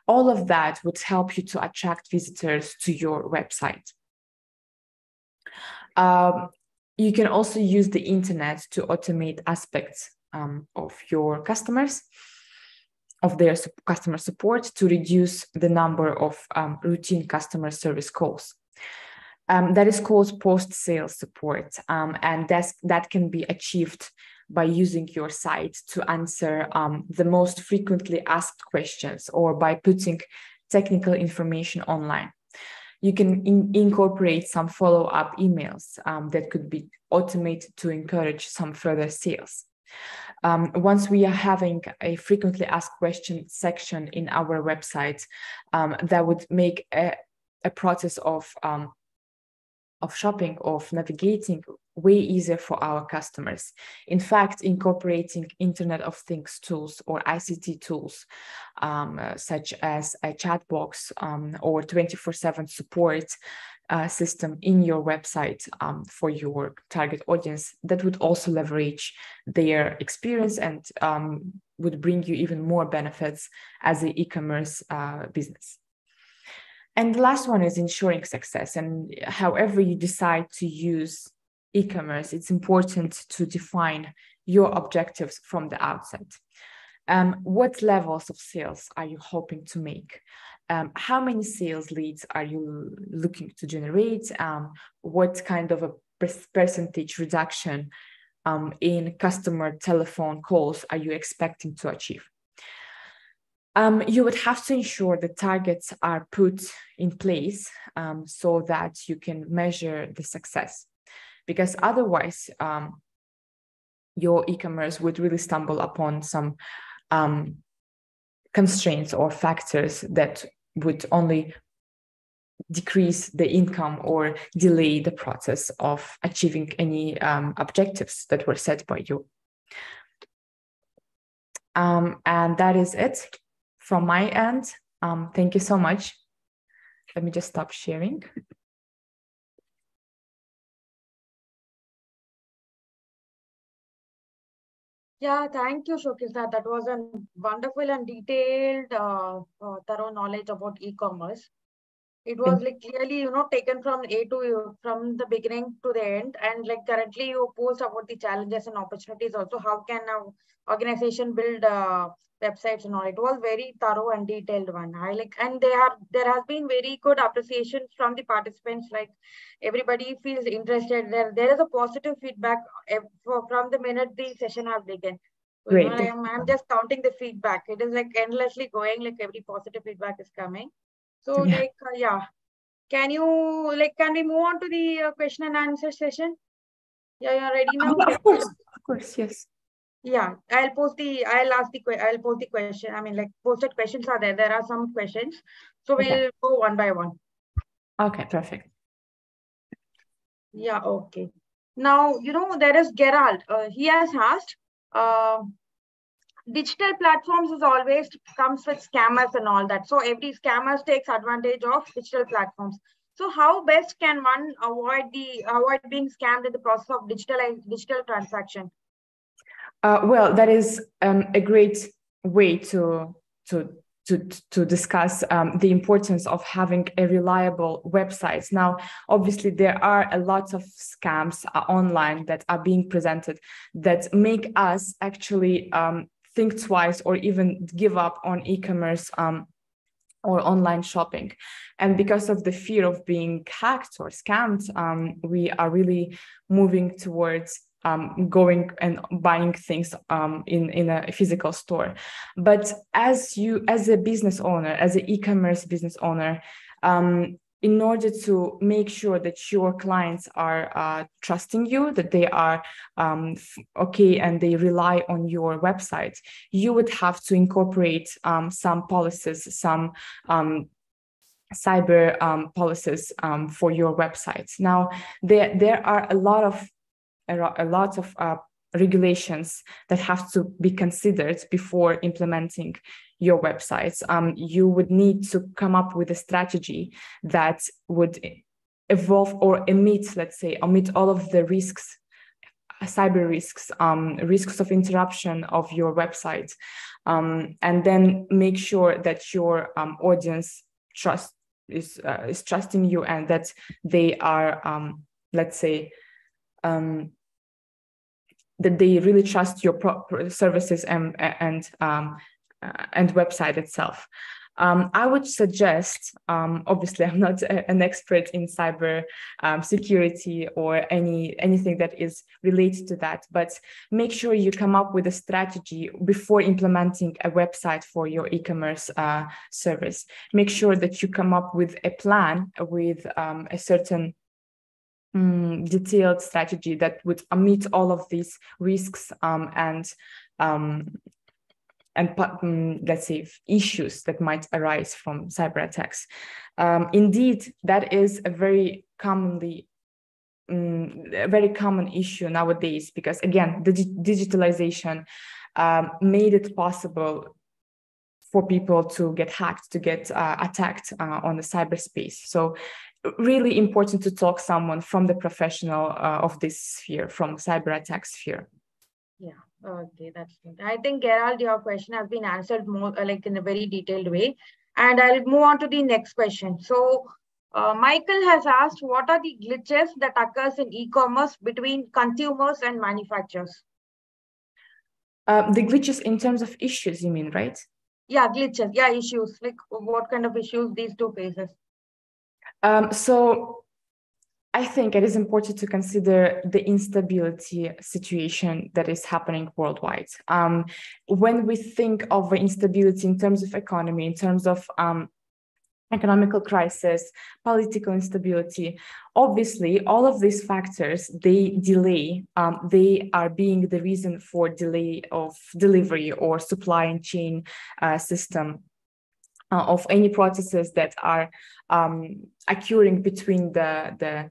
All of that would help you to attract visitors to your website. You can also use the internet to automate aspects of your customers, of their customer support, to reduce the number of routine customer service calls. That is called post-sales support, and that can be achieved by using your site to answer the most frequently asked questions, or by putting technical information online. You can incorporate some follow-up emails that could be automated to encourage some further sales. Once we are having a frequently asked questions section in our website, that would make a process of shopping, of navigating, way easier for our customers. In fact, incorporating Internet of Things tools or ICT tools, such as a chat box or 24/7 support system in your website for your target audience, that would also leverage their experience and would bring you even more benefits as an e-commerce business. And the last one is ensuring success. And however you decide to use e-commerce, it's important to define your objectives from the outset. What levels of sales are you hoping to make? How many sales leads are you looking to generate? What kind of a percentage reduction in customer telephone calls are you expecting to achieve? You would have to ensure the targets are put in place so that you can measure the success, because otherwise your e-commerce would really stumble upon some constraints or factors that would only decrease the income or delay the process of achieving any objectives that were set by you. And that is it from my end. Thank you so much. Let me just stop sharing. Yeah, thank you, Shokisha. That was a wonderful and detailed, thorough knowledge about e-commerce. It was like clearly, taken from from the beginning to the end. And like currently you post about the challenges and opportunities also. How can an organization build websites and all? It was very thorough and detailed one. And there has been very good appreciation from the participants. Like everybody feels interested. There is a positive feedback from the minute the session has begun. So, Great. I'm just counting the feedback. It is like endlessly going, like every positive feedback is coming. So can we move on to the question and answer session? Yeah, you're ready now? Of course, yes. Yeah, I'll post the question. I mean, like posted questions are there. There are some questions. So we'll go one by one. Okay, perfect. Yeah, okay. Now, there is Gerald. He has asked, digital platforms is always comes with scammers and all that. So every scammers takes advantage of digital platforms. So how best can one avoid being scammed in the process of digital transaction? Well, that is a great way to discuss the importance of having a reliable website. Now, obviously, there are a lot of scams online that are being presented that make us actually think twice or even give up on e-commerce or online shopping. And because of the fear of being hacked or scammed, we are really moving towards going and buying things in a physical store. But as a business owner, as an e-commerce business owner, in order to make sure that your clients are trusting you, that they are okay and they rely on your website, you would have to incorporate some policies, some cyber policies for your websites. Now, there are a lot of regulations that have to be considered before implementing your websites. You would need to come up with a strategy that would evolve or omit all of the risks, cyber risks, risks of interruption of your website, and then make sure that your audience is trusting you, and that they are, that they really trust your services and website itself. I would suggest, obviously, I'm not an expert in cyber security or anything that is related to that, but make sure you come up with a strategy before implementing a website for your e-commerce service. Make sure that you come up with a plan with a certain detailed strategy that would omit all of these risks and let's say issues that might arise from cyber attacks. Indeed, that is a very common issue nowadays, because again, the digitalization made it possible for people to get hacked, to get attacked on the cyberspace. So really important to talk someone from the professional of this sphere, from cyber attack sphere. Yeah. Okay, that's good. I think, Gerald, your question has been answered more like in a very detailed way. And I'll move on to the next question. So Michael has asked, what are the glitches that occurs in e-commerce between consumers and manufacturers? The glitches in terms of issues, you mean, right? Yeah, glitches. Yeah, issues. Like what kind of issues these two faces? So I think it is important to consider the instability situation that is happening worldwide. When we think of instability in terms of economy, in terms of economical crisis, political instability, obviously, all of these factors, they are being the reason for delay of delivery or supply chain system of any processes that are occurring between the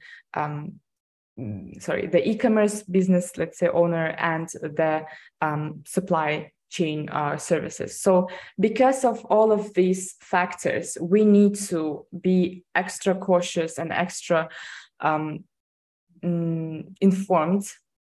e-commerce business, let's say, owner and the supply chain services. So because of all of these factors, we need to be extra cautious and extra informed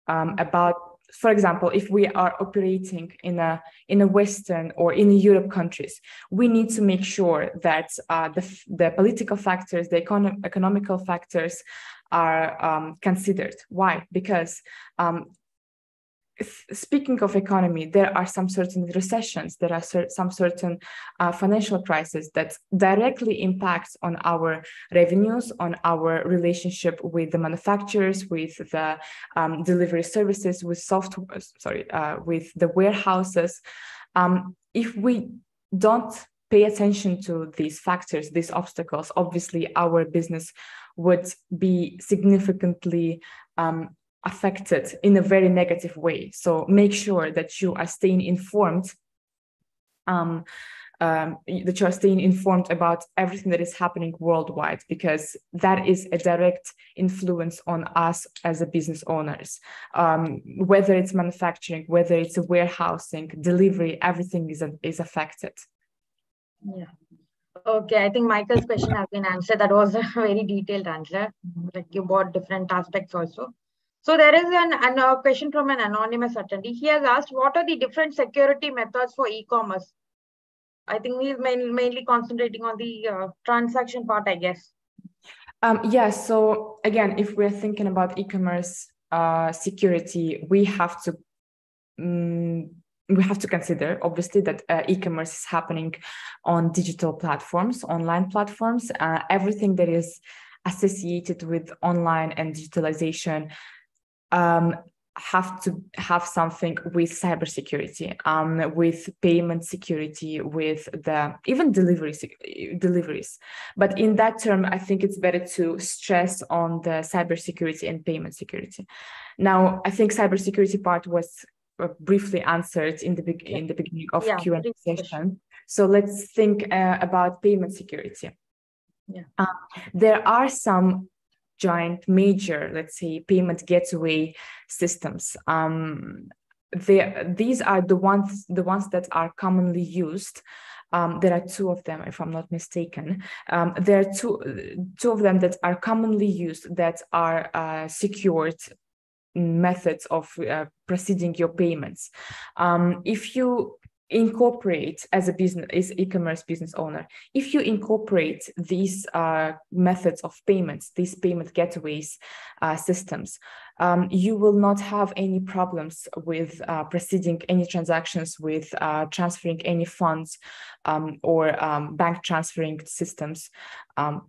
about, for example, if we are operating in a Western or in Europe countries, we need to make sure that the political factors, the economical factors are considered. Why? Because speaking of economy, there are some certain recessions, there are some certain financial crises that directly impact on our revenues, on our relationship with the manufacturers, with the delivery services, with with the warehouses. If we don't pay attention to these factors, these obstacles, obviously our business would be significantly affected in a very negative way. So make sure that you are staying informed, about everything that is happening worldwide, because that is a direct influence on us as a business owners. Whether it's manufacturing, whether it's a warehousing, delivery, everything is affected. Yeah. Okay, I think Michael's question has been answered. That was a very detailed answer. Like you brought different aspects also. So there is a question from an anonymous attendee. He has asked, what are the different security methods for e-commerce? I think he's mainly concentrating on the transaction part, I guess. Yeah, so again, if we're thinking about e-commerce security, we have to consider, obviously, that e-commerce is happening on digital platforms, online platforms. Everything that is associated with online and digitalization have to have something with cybersecurity, with payment security, with the even deliveries. But in that term, I think it's better to stress on the cybersecurity and payment security. Now, I think cybersecurity part was briefly answered in the beginning of Q&A session. So let's think about payment security. There are some giant major, let's say, payment gateway systems. These are the ones that are commonly used. There are two of them, if I'm not mistaken. There are two of them that are commonly used, that are secured methods of proceeding your payments. If you incorporate as a business, as e-commerce business owner, if you incorporate these methods of payments, these payment gateways systems, you will not have any problems with proceeding any transactions, with transferring any funds or bank transferring systems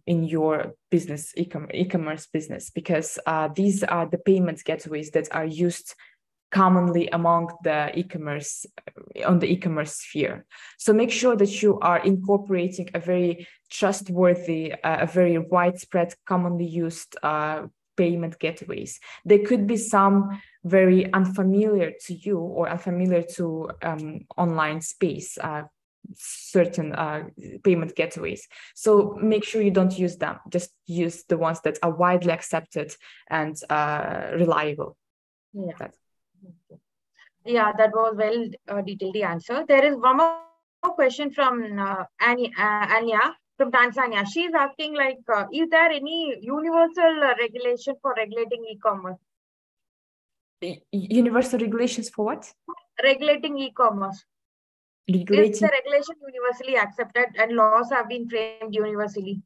in your business, e-commerce business, because these are the payment gateways that are used commonly among the e-commerce, on the e-commerce sphere. So make sure that you are incorporating a very trustworthy, a very widespread, commonly used payment gateways. There could be some very unfamiliar to you or unfamiliar to online space, certain payment gateways. So make sure you don't use them. Just use the ones that are widely accepted and reliable. Yeah, that was well detailed answer. There is one more question from Anya from Tanzania. She's asking, like, is there any universal regulation for regulating e-commerce? Universal regulations for what? Regulating e-commerce. Is the regulation universally accepted and laws have been framed universally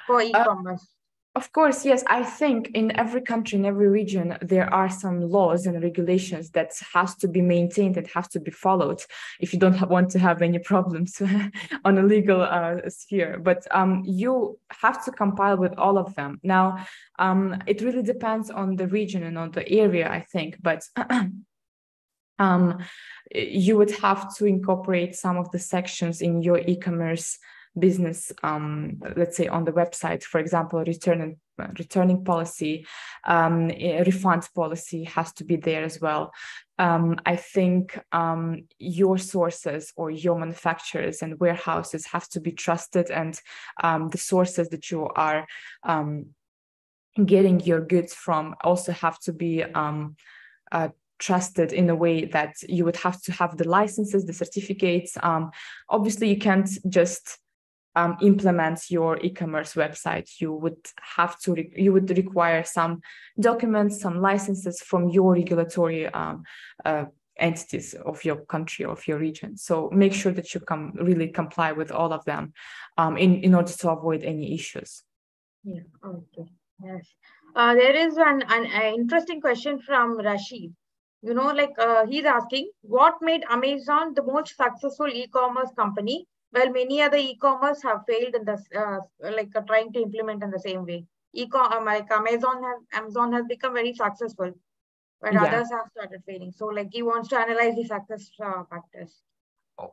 for e-commerce? Of course, yes. I think in every country, in every region, there are some laws and regulations that has to be maintained and have to be followed if you don't want to have any problems on a legal sphere. But you have to compile with all of them. Now, it really depends on the region and on the area, I think. But you would have to incorporate some of the sections in your e-commerce business, let's say on the website, for example, returning policy, refund policy has to be there as well. I think your sources or your manufacturers and warehouses have to be trusted, and the sources that you are getting your goods from also have to be trusted in a way that you would have to have the licenses, the certificates. Obviously, you can't just implement your e-commerce website. You would require some documents, some licenses from your regulatory entities of your country, of your region. So make sure that you really comply with all of them in order to avoid any issues. Yeah. Okay. Yes. There is an interesting question from Rashid. You know, like he's asking, what made Amazon the most successful e-commerce company, while many other e-commerce have failed in this, trying to implement in the same way? Like Amazon has become very successful, but others have started failing. So, like, he wants to analyze the success factors.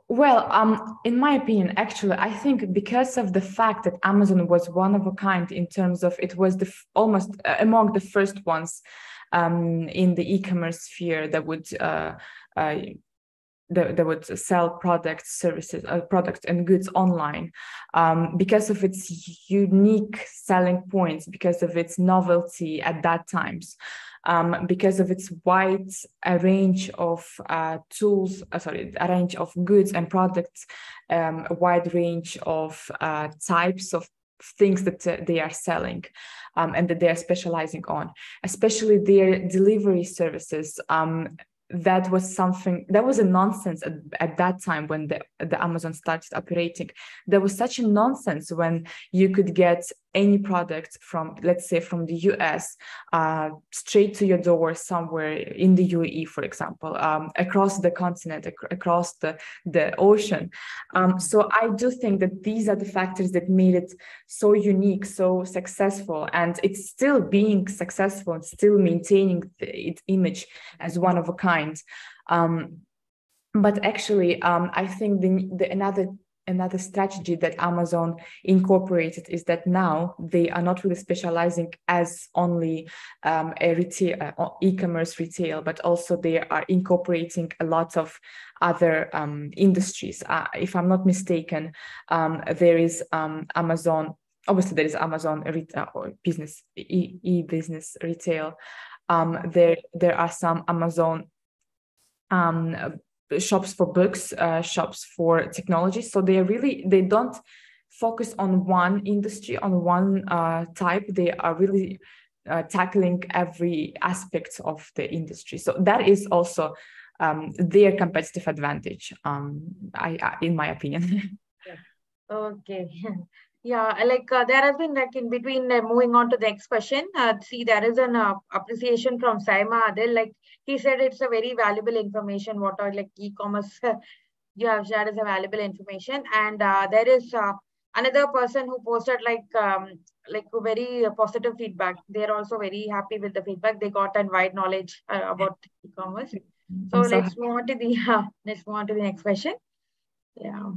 Well, in my opinion, actually, I think because of the fact that Amazon was one of a kind in terms of it was almost among the first ones in the e-commerce sphere that would sell products, services, products and goods online, because of its unique selling points, because of its novelty at that times, because of its wide range of a range of goods and products, a wide range of types of things that they are selling and that they are specializing on, especially their delivery services. That was a nonsense at that time when the Amazon started operating. There was such a nonsense when you could get any product from, let's say, from the US straight to your door somewhere in the UAE, for example, across the continent, across the ocean. So I do think that these are the factors that made it so unique, so successful, and it's still being successful and still maintaining its image as one of a kind. But actually, I think another strategy that Amazon incorporated is that now they are not really specializing as only a retail, e-commerce retail, but also they are incorporating a lot of other industries. If I'm not mistaken, there is Amazon. Obviously, there is Amazon retail or business, e-business retail. There are some Amazon shops for books, shops for technology. So they don't focus on one industry, on one type. They are really tackling every aspect of the industry. So that is also their competitive advantage, in my opinion. Okay. Yeah, like there has been like in between moving on to the next question. See, there is an appreciation from Saima Adil. Like he said, it's a very valuable information. What are like e-commerce you have shared is a valuable information. And there is another person who posted like a very positive feedback. They're also very happy with the feedback. They got a wide knowledge about e-commerce. So let's move on to the next question. Yeah.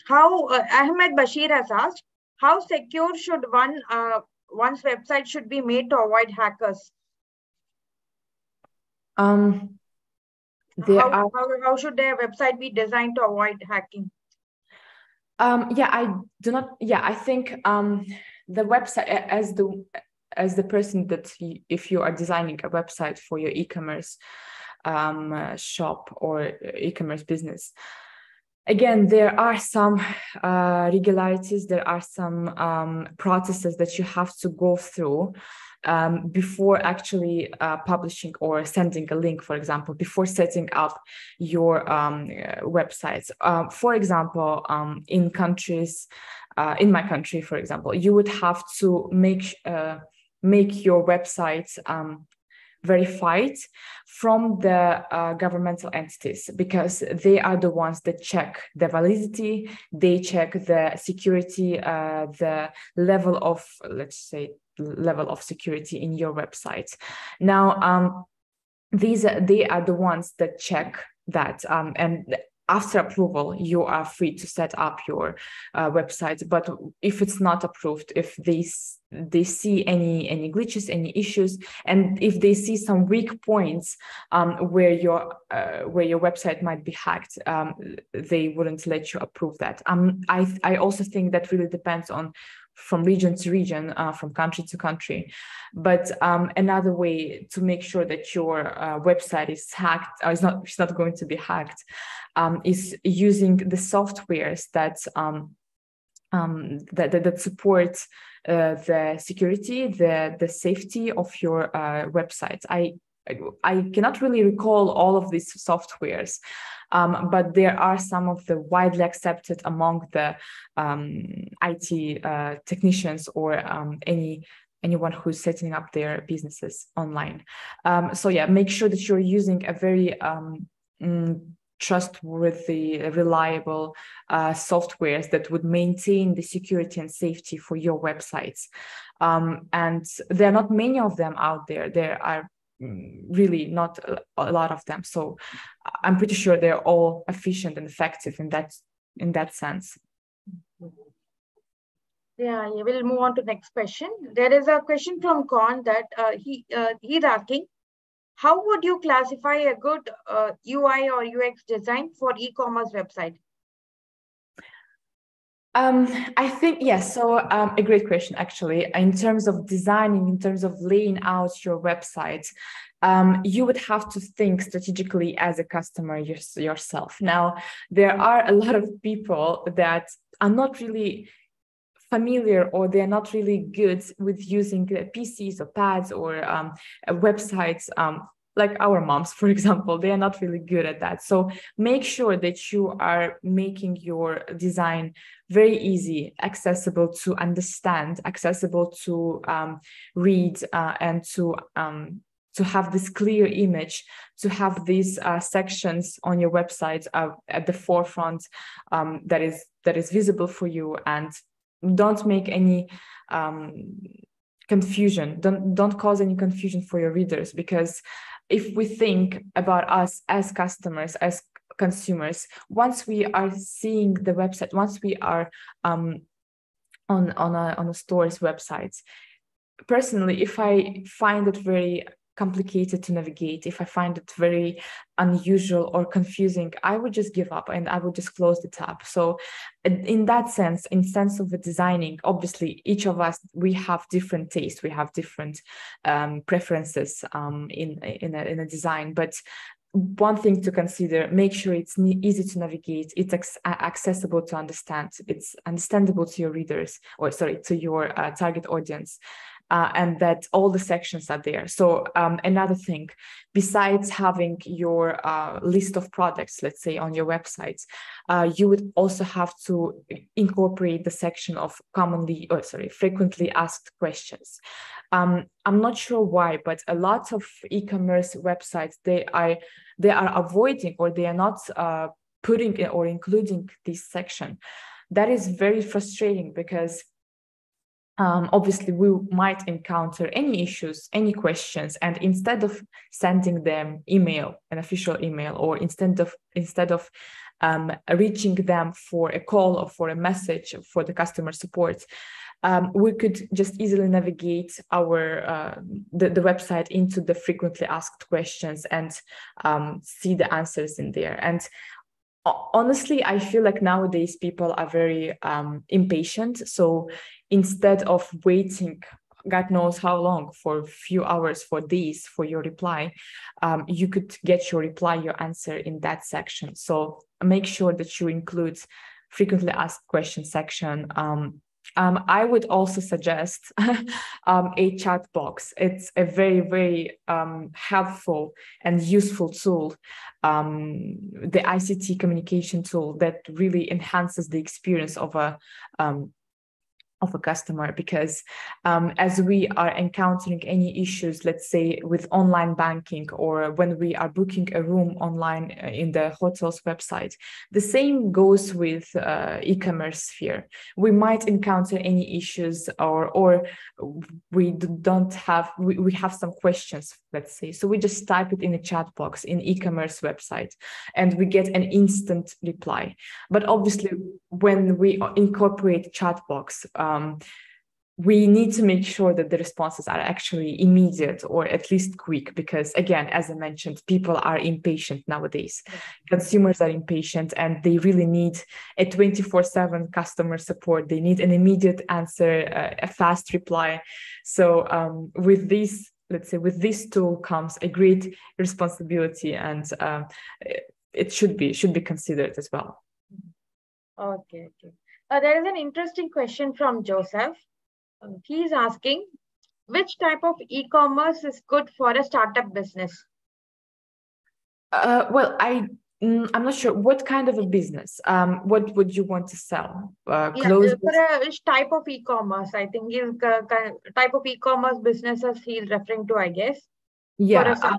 How Ahmed Bashir has asked, how secure should one's website should be made to avoid hackers? How should their website be designed to avoid hacking? I think the website, as the person that if you are designing a website for your e-commerce shop or e-commerce business, again, there are some regularities, there are some processes that you have to go through before actually publishing or sending a link, for example, before setting up your websites. For example, in countries, in my country, for example, you would have to make your website verified from the governmental entities, because they are the ones that check the validity, they check the security, the level of, let's say, level of security in your website. Now, they are the ones that check that, and after approval, you are free to set up your website. But if it's not approved, if they see any glitches, any issues, and if they see some weak points where your website might be hacked, they wouldn't let you approve that. I also think that really depends on from region to region, from country to country. But another way to make sure that your website is hacked, or it's not going to be hacked, is using the softwares that support the security, the safety of your website. I cannot really recall all of these softwares, but there are some of the widely accepted among the IT technicians or anyone who's setting up their businesses online. So yeah, make sure that you're using a very trustworthy, reliable softwares that would maintain the security and safety for your websites. And there are not many of them out there. There are really not a lot of them. So I'm pretty sure they're all efficient and effective in that sense. Yeah, we'll move on to the next question. There is a question from Con that he's asking, how would you classify a good UI or UX design for e-commerce website? I think, yes. So a great question, actually. In terms of designing, in terms of laying out your website, you would have to think strategically as a customer yourself. Now, there are a lot of people that are not really familiar, or they're not really good with using PCs or pads or websites like our moms, for example, they are not really good at that. So make sure that you are making your design very easy, accessible to understand, accessible to read, and to have this clear image, to have these sections on your website at the forefront, that is visible for you, and don't make any confusion. Don't cause any confusion for your readers, because if we think about us as customers, as consumers, once we are seeing the website, once we are on a store's website, personally, if I find it very complicated to navigate, if I find it very unusual or confusing, I would just give up and I would just close the tab. So in that sense, in sense of the designing, obviously each of us, we have different tastes, we have different preferences in a design, but one thing to consider, make sure it's easy to navigate, it's accessible to understand, it's understandable to your readers, or sorry, to your target audience. And that all the sections are there. So another thing, besides having your list of products, let's say on your websites, you would also have to incorporate the section of frequently asked questions. I'm not sure why, but a lot of e-commerce websites, they are avoiding, or they are not putting it or including this section. That is very frustrating, because obviously we might encounter any issues, any questions, and instead of sending them an official email, or instead of reaching them for a call or for a message for the customer support, we could just easily navigate the website into the frequently asked questions and see the answers in there. And honestly, I feel like nowadays people are very impatient. So instead of waiting, God knows how long, for a few hours, for days, for your reply, you could get your reply, your answer in that section. So make sure that you include frequently asked questions section. I would also suggest a chat box. It's a very, very helpful and useful tool, the ICT communication tool that really enhances the experience of a customer, because as we are encountering any issues, let's say with online banking, or when we are booking a room online in the hotel's website, the same goes with e-commerce sphere. We might encounter any issues, or we have some questions, let's say. So we just type it in a chat box in e-commerce website, and we get an instant reply. But obviously, when we incorporate chat box, we need to make sure that the responses are actually immediate, or at least quick, because again, as I mentioned, people are impatient nowadays. Consumers are impatient, and they really need a 24/7 customer support. They need an immediate answer, a fast reply. So with this tool comes a great responsibility, and it should be considered as well. Okay. There is an interesting question from Joseph. He's asking, which type of e-commerce is good for a startup business? Well, I'm not sure what kind of a business. What would you want to sell? Clothes? Which type of e-commerce? I think is type of e-commerce businesses he's referring to, I guess. Yeah.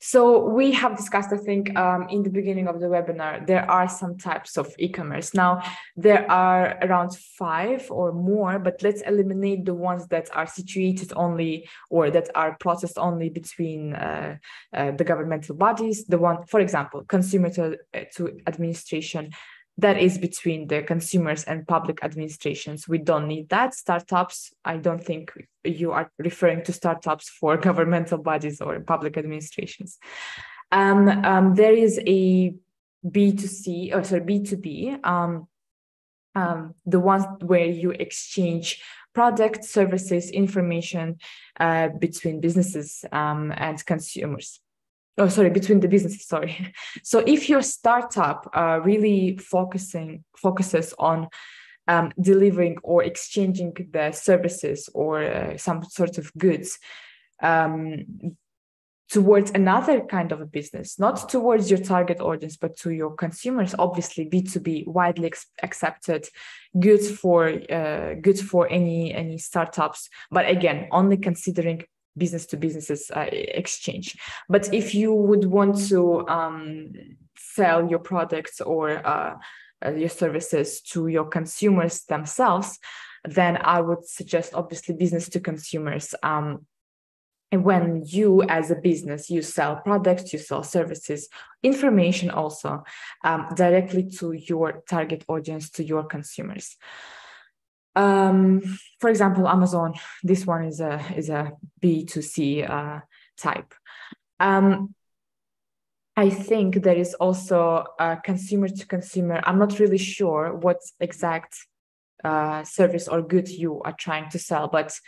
So we have discussed, I think, in the beginning of the webinar, there are some types of e-commerce. Now, there are around 5 or more, but let's eliminate the ones that are situated only, or that are processed only between the governmental bodies. The one, for example, consumer to administration, that is between the consumers and public administrations. We don't need that. Startups, I don't think you are referring to startups for governmental bodies or public administrations. There is a B2C, B2B, the ones where you exchange products, services, information between businesses and consumers. Between the businesses, sorry. So if your startup really focuses on delivering or exchanging the services or some sort of goods, towards another kind of a business, not towards your target audience, but to your consumers. Obviously, B2B, widely accepted, good for any startups, but again, only considering business to businesses exchange. But if you would want to sell your products or your services to your consumers themselves, then I would suggest obviously business to consumers. And when you as a business, you sell products, you sell services, information also directly to your target audience, to your consumers. For example, Amazon, this one is a B2C type. I think there is also consumer to consumer. I'm not really sure what exact service or good you are trying to sell, but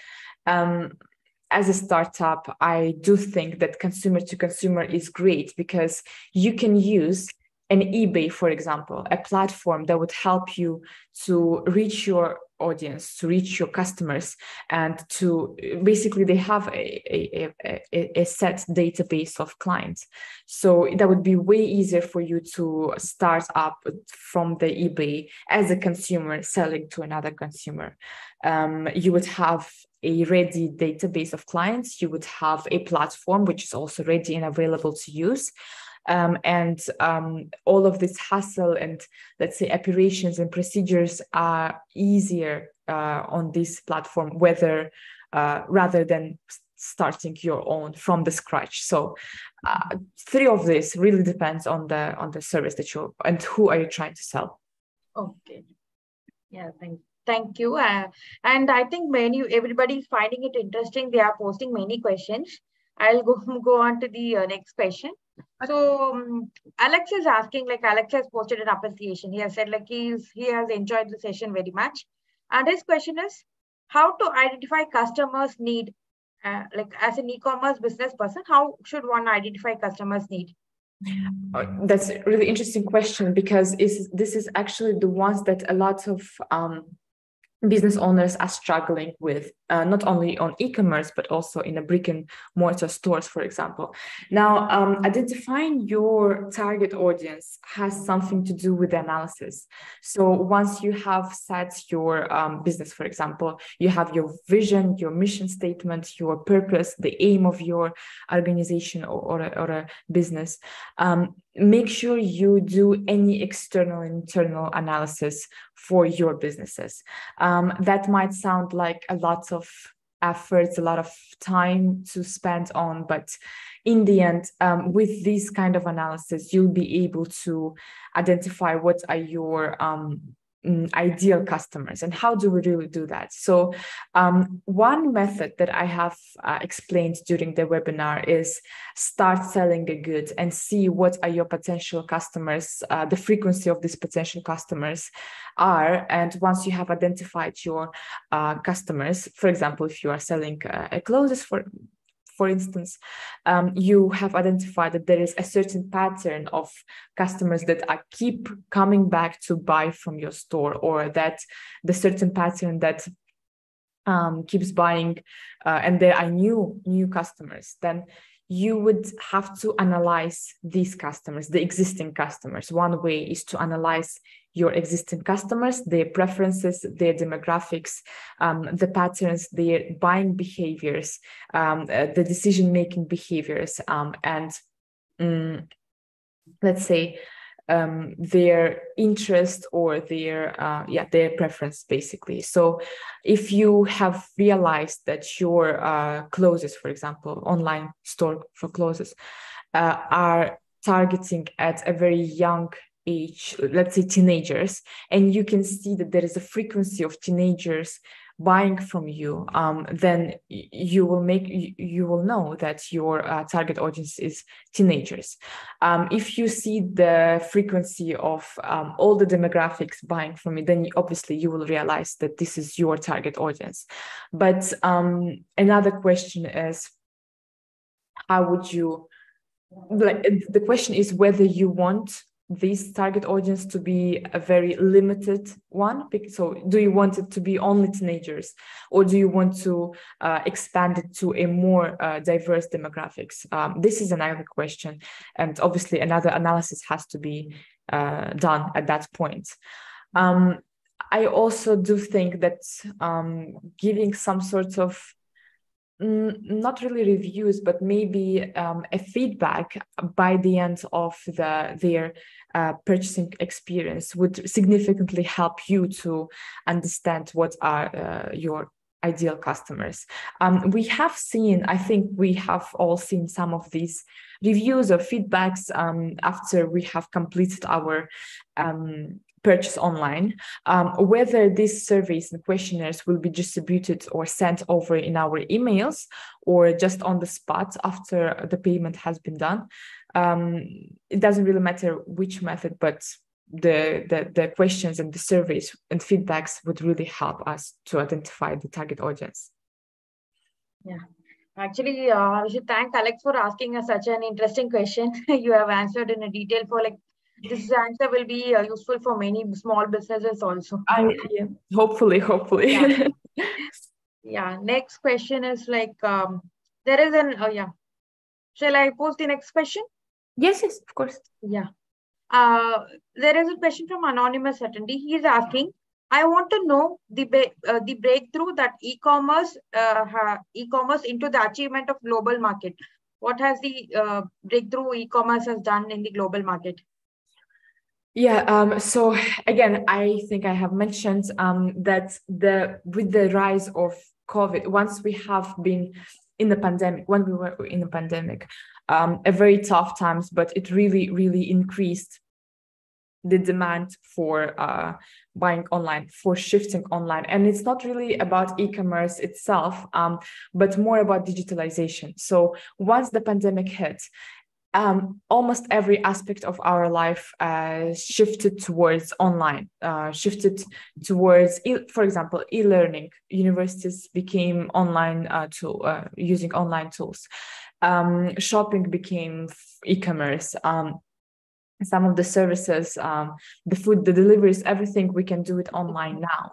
as a startup, I do think that consumer to consumer is great because you can use an eBay, for example, a platform that would help you to reach your audience, to reach your customers, and to basically they have a set database of clients. So that would be way easier for you to start up from the eBay as a consumer selling to another consumer. You would have a ready database of clients. You would have a platform which is also ready and available to use. And all of this hassle and, let's say, operations and procedures are easier on this platform, rather than starting your own from the scratch. So three of this really depends on the service that you and who are you trying to sell. Okay. Yeah, thank you. And I think everybody's finding it interesting. They are posting many questions. I'll go on to the next question. So Alex is asking, like Alex has posted an appreciation. He has said like he has enjoyed the session very much. And his question is how to identify customers' need. Like as an e-commerce business person, how should one identify customers' need? That's a really interesting question because this is actually the ones that a lot of business owners are struggling with, not only on e-commerce, but also in a brick and mortar stores, for example. Now, identifying your target audience has something to do with the analysis. So once you have set your business, for example, you have your vision, your mission statement, your purpose, the aim of your organization or a business, make sure you do any external and internal analysis for your businesses. That might sound like a lot of efforts, a lot of time to spend on, but in the end, with this kind of analysis, you'll be able to identify what are your ideal customers and how do we really do that. So one method that I have explained during the webinar is start selling a good and see what are your potential customers, the frequency of these potential customers are. And once you have identified your customers, for example, if you are selling clothes, for instance, you have identified that there is a certain pattern of customers that keep coming back to buy from your store, or that the certain pattern that keeps buying and there are new customers, then you would have to analyze these customers, the existing customers. One way is to analyze your existing customers, their preferences, their demographics, the patterns, their buying behaviors, the decision-making behaviors, and let's say their interest or their preference, basically. So if you have realized that your clothes, for example, online store for clothes, are targeting at a very young age, let's say teenagers, and you can see that there is a frequency of teenagers buying from you, then you will know that your target audience is teenagers. If you see the frequency of all the demographics buying from you, then obviously you will realize that this is your target audience. But another question is, how would you, like, the question is whether you want this target audience to be a very limited one? So do you want it to be only teenagers, or do you want to expand it to a more diverse demographics? This is another question, and obviously another analysis has to be done at that point. I also do think that giving some sort of not really reviews, but maybe a feedback by the end of their purchasing experience would significantly help you to understand what are your ideal customers. We have seen, I think we have all seen some of these reviews or feedbacks after we have completed our purchase online. Whether these surveys and questionnaires will be distributed or sent over in our emails or just on the spot after the payment has been done, it doesn't really matter which method, but the questions and the surveys and feedbacks would really help us to identify the target audience. Yeah. Actually, we should thank Alex for asking us such an interesting question. You have answered in a detail for like, this answer will be useful for many small businesses also. Yeah, hopefully. Yeah. Yeah. Next question is like, there is an, yeah. Shall I post the next question? Yes, of course. Yeah. There is a question from anonymous attendee. He is asking, I want to know the breakthrough that e-commerce into the achievement of global market. What has the breakthrough e-commerce has done in the global market? Yeah, so again, I think I have mentioned that with the rise of COVID, once we have been in the pandemic, when we were in the pandemic, a very tough times, but it really increased the demand for buying online, for shifting online. And it's not really about e-commerce itself, but more about digitalization. So once the pandemic hit, almost every aspect of our life shifted towards online, shifted towards, for example, e-learning. Universities became online using online tools. Shopping became e-commerce. Some of the services, the food, the deliveries, everything, we can do it online now.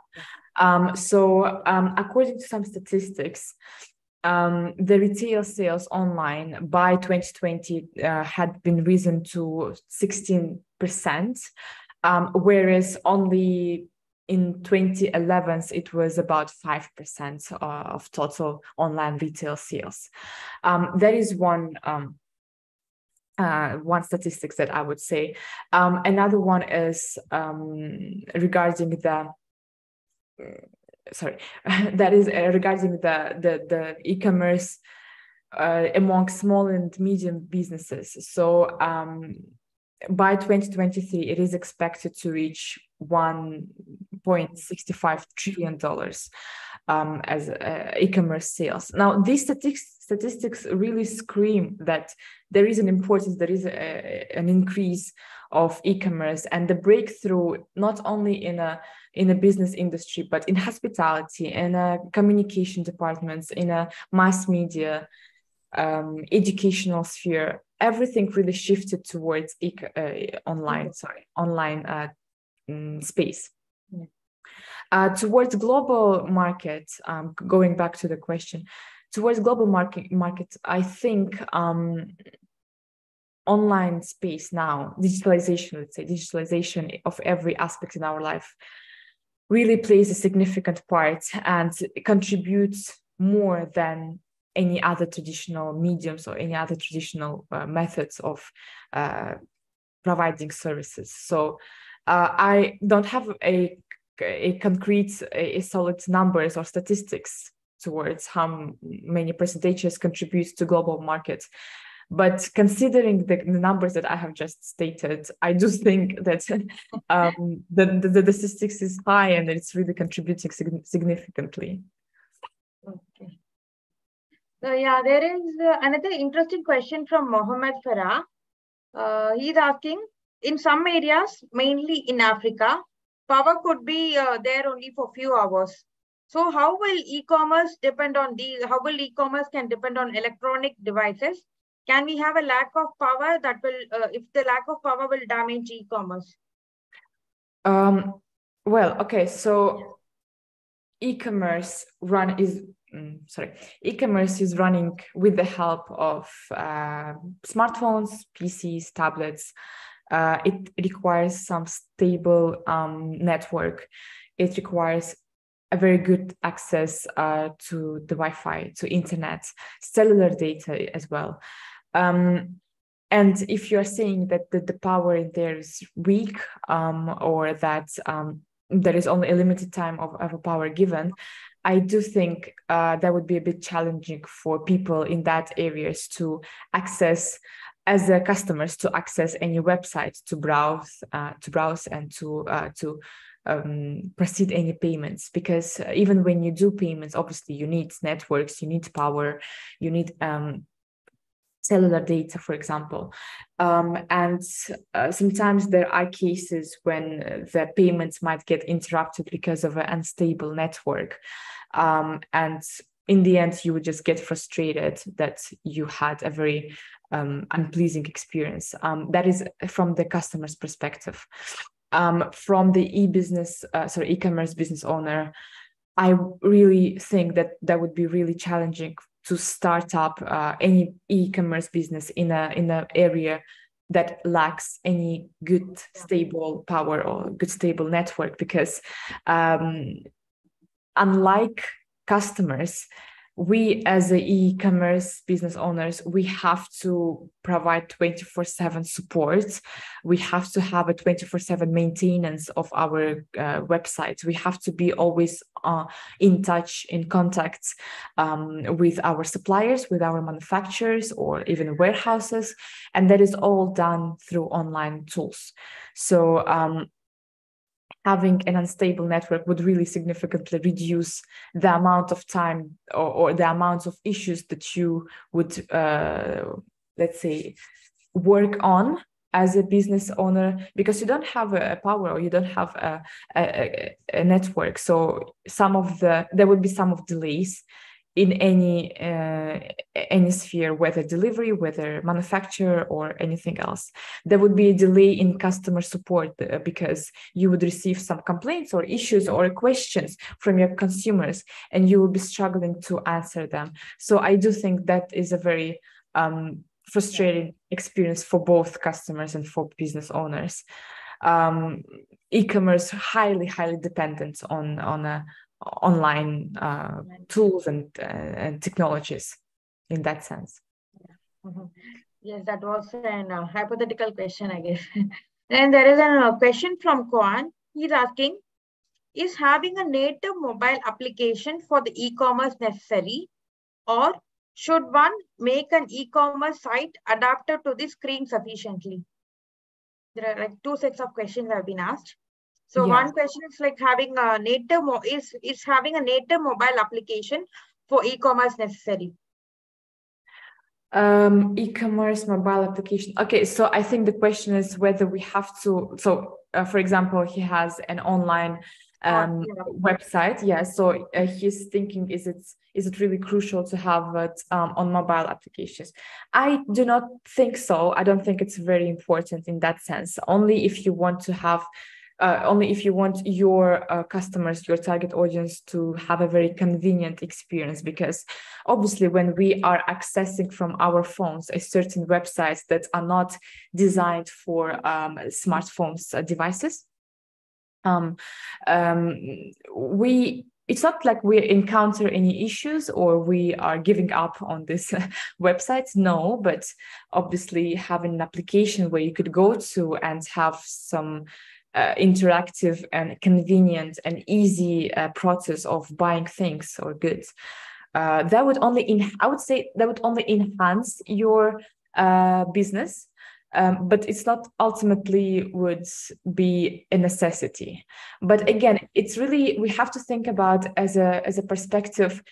So according to some statistics, the retail sales online by 2020 had been risen to 16%, whereas only in 2011 it was about 5% of total online retail sales. That is one statistics that I would say. Another one is regarding the regarding the e-commerce among small and medium businesses. So by 2023, it is expected to reach $1.65 trillion as e-commerce sales. Now, these statistics really scream that there is an importance, there is an increase of e-commerce and the breakthrough, not only in a business industry, but in hospitality, in communication departments, in a mass media, educational sphere. Everything really shifted towards online space. Towards global market, going back to the question, towards global market, I think online space now, digitalization of every aspect in our life really plays a significant part and contributes more than any other traditional mediums or any other traditional methods of providing services. So I don't have a concrete, solid numbers or statistics towards how many percentages contributes to global markets. But considering the numbers that I have just stated, I do think that the statistics is high and it's really contributing significantly. Okay. So yeah, there is another interesting question from Mohammed Farah. He's asking, in some areas, mainly in Africa, power could be there only for a few hours. So how will e-commerce depend on these? How will e-commerce can depend on electronic devices Can we have a lack of power that will, if the lack of power will damage e-commerce? Well, okay, so e-commerce e-commerce is running with the help of smartphones, PCs, tablets. It requires some stable network. It requires a very good access to the Wi-Fi, to internet, cellular data as well. And if you're saying that the power in there is weak, or that there is only a limited time of a power given, I do think that would be a bit challenging for people in that areas to access, as customers, to access any website, to browse and to proceed any payments, because even when you do payments, obviously you need networks, you need power, you need cellular data, for example. And sometimes there are cases when the payments might get interrupted because of an unstable network. And in the end, you would just get frustrated that you had a very unpleasing experience. That is from the customer's perspective. From the e-commerce business owner, I really think that would be really challenging to start up any e-commerce business in a area that lacks any good stable power or good stable network, because unlike customers, we as the e-commerce business owners, we have to provide 24/7 support. We have to have a 24/7 maintenance of our websites. We have to be always in touch, in contact with our suppliers, with our manufacturers, or even warehouses. And that is all done through online tools. So having an unstable network would really significantly reduce the amount of time or the amount of issues that you would, let's say, work on as a business owner, because you don't have a power, or you don't have a network. So there would be some of delays in any sphere, whether delivery, whether manufacturer, or anything else. There would be a delay in customer support because you would receive some complaints or issues or questions from your consumers, and you will be struggling to answer them. So I do think that is a very frustrating experience for both customers and for business owners. E-commerce highly dependent on online tools and technologies in that sense. Yes, that was an hypothetical question, I guess. And there is a question from Kwan. He's asking, is having a native mobile application for the e-commerce necessary, or should one make an e-commerce site adapted to the screen sufficiently? There are like two sets of questions have been asked. So one question is like having a native is having a native mobile application for e-commerce necessary? E-commerce mobile application. Okay, so I think the question is whether we have to. So, for example, he has an online website. Yeah. So he's thinking, is it really crucial to have it on mobile applications? I do not think so. I don't think it's very important in that sense. Only if you want to have. Only if you want your customers, your target audience, to have a very convenient experience, because obviously when we are accessing from our phones a certain websites that are not designed for smartphones devices, it's not like we encounter any issues or we are giving up on this websites. No, but obviously having an application where you could go to and have some interactive and convenient and easy process of buying things or goods. That would only, I would say that would only enhance your business, but it's not ultimately would be a necessity. But again, it's really, we have to think about as a perspective.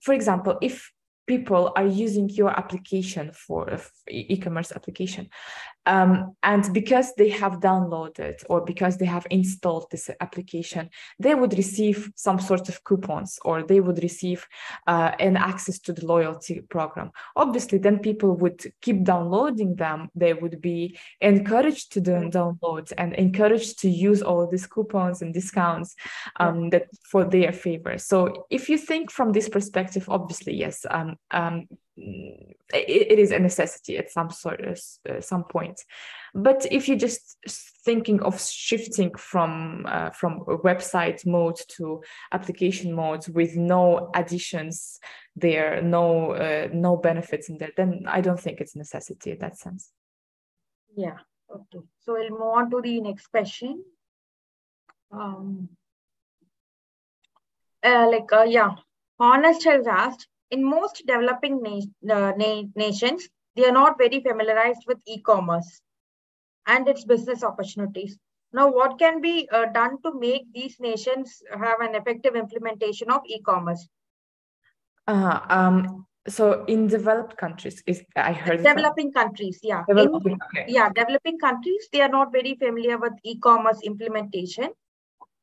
For example, if people are using your application for e-commerce application, And because they have downloaded or because they have installed this application, they would receive some sort of coupons, or they would receive an access to the loyalty program. Obviously, then people would keep downloading them. They would be encouraged to download and encouraged to use all of these coupons and discounts that for their favor. So if you think from this perspective, obviously, yes, it is a necessity at some point. But if you're just thinking of shifting from a website mode to application mode with no additions there, no benefits in there, then I don't think it's a necessity in that sense. Yeah. Okay. So we'll move on to the next question. Honest has asked, in most developing nations, they are not very familiarized with e-commerce and its business opportunities. Now, what can be done to make these nations have an effective implementation of e-commerce? So in developed countries, I heard developing countries, yeah. Developing countries, they are not very familiar with e-commerce implementation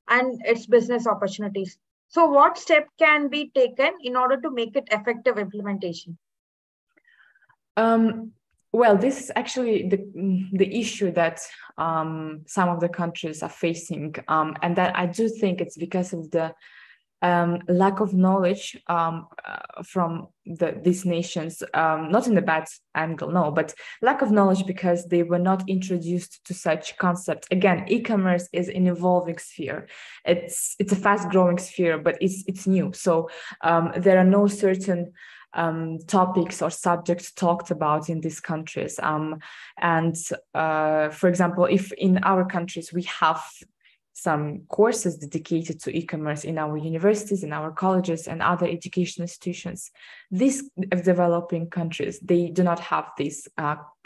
and its business opportunities. So what step can be taken in order to make it effective implementation? Well, this is actually the issue that some of the countries are facing, and that I do think it's because of the lack of knowledge from these nations, not in a bad angle, no, but lack of knowledge because they were not introduced to such concepts. Again, e-commerce is an evolving sphere. It's a fast-growing sphere, but it's new. So there are no certain topics or subjects talked about in these countries. For example, if in our countries we have some courses dedicated to e-commerce in our universities, in our colleges, and other education institutions, these developing countries, they do not have this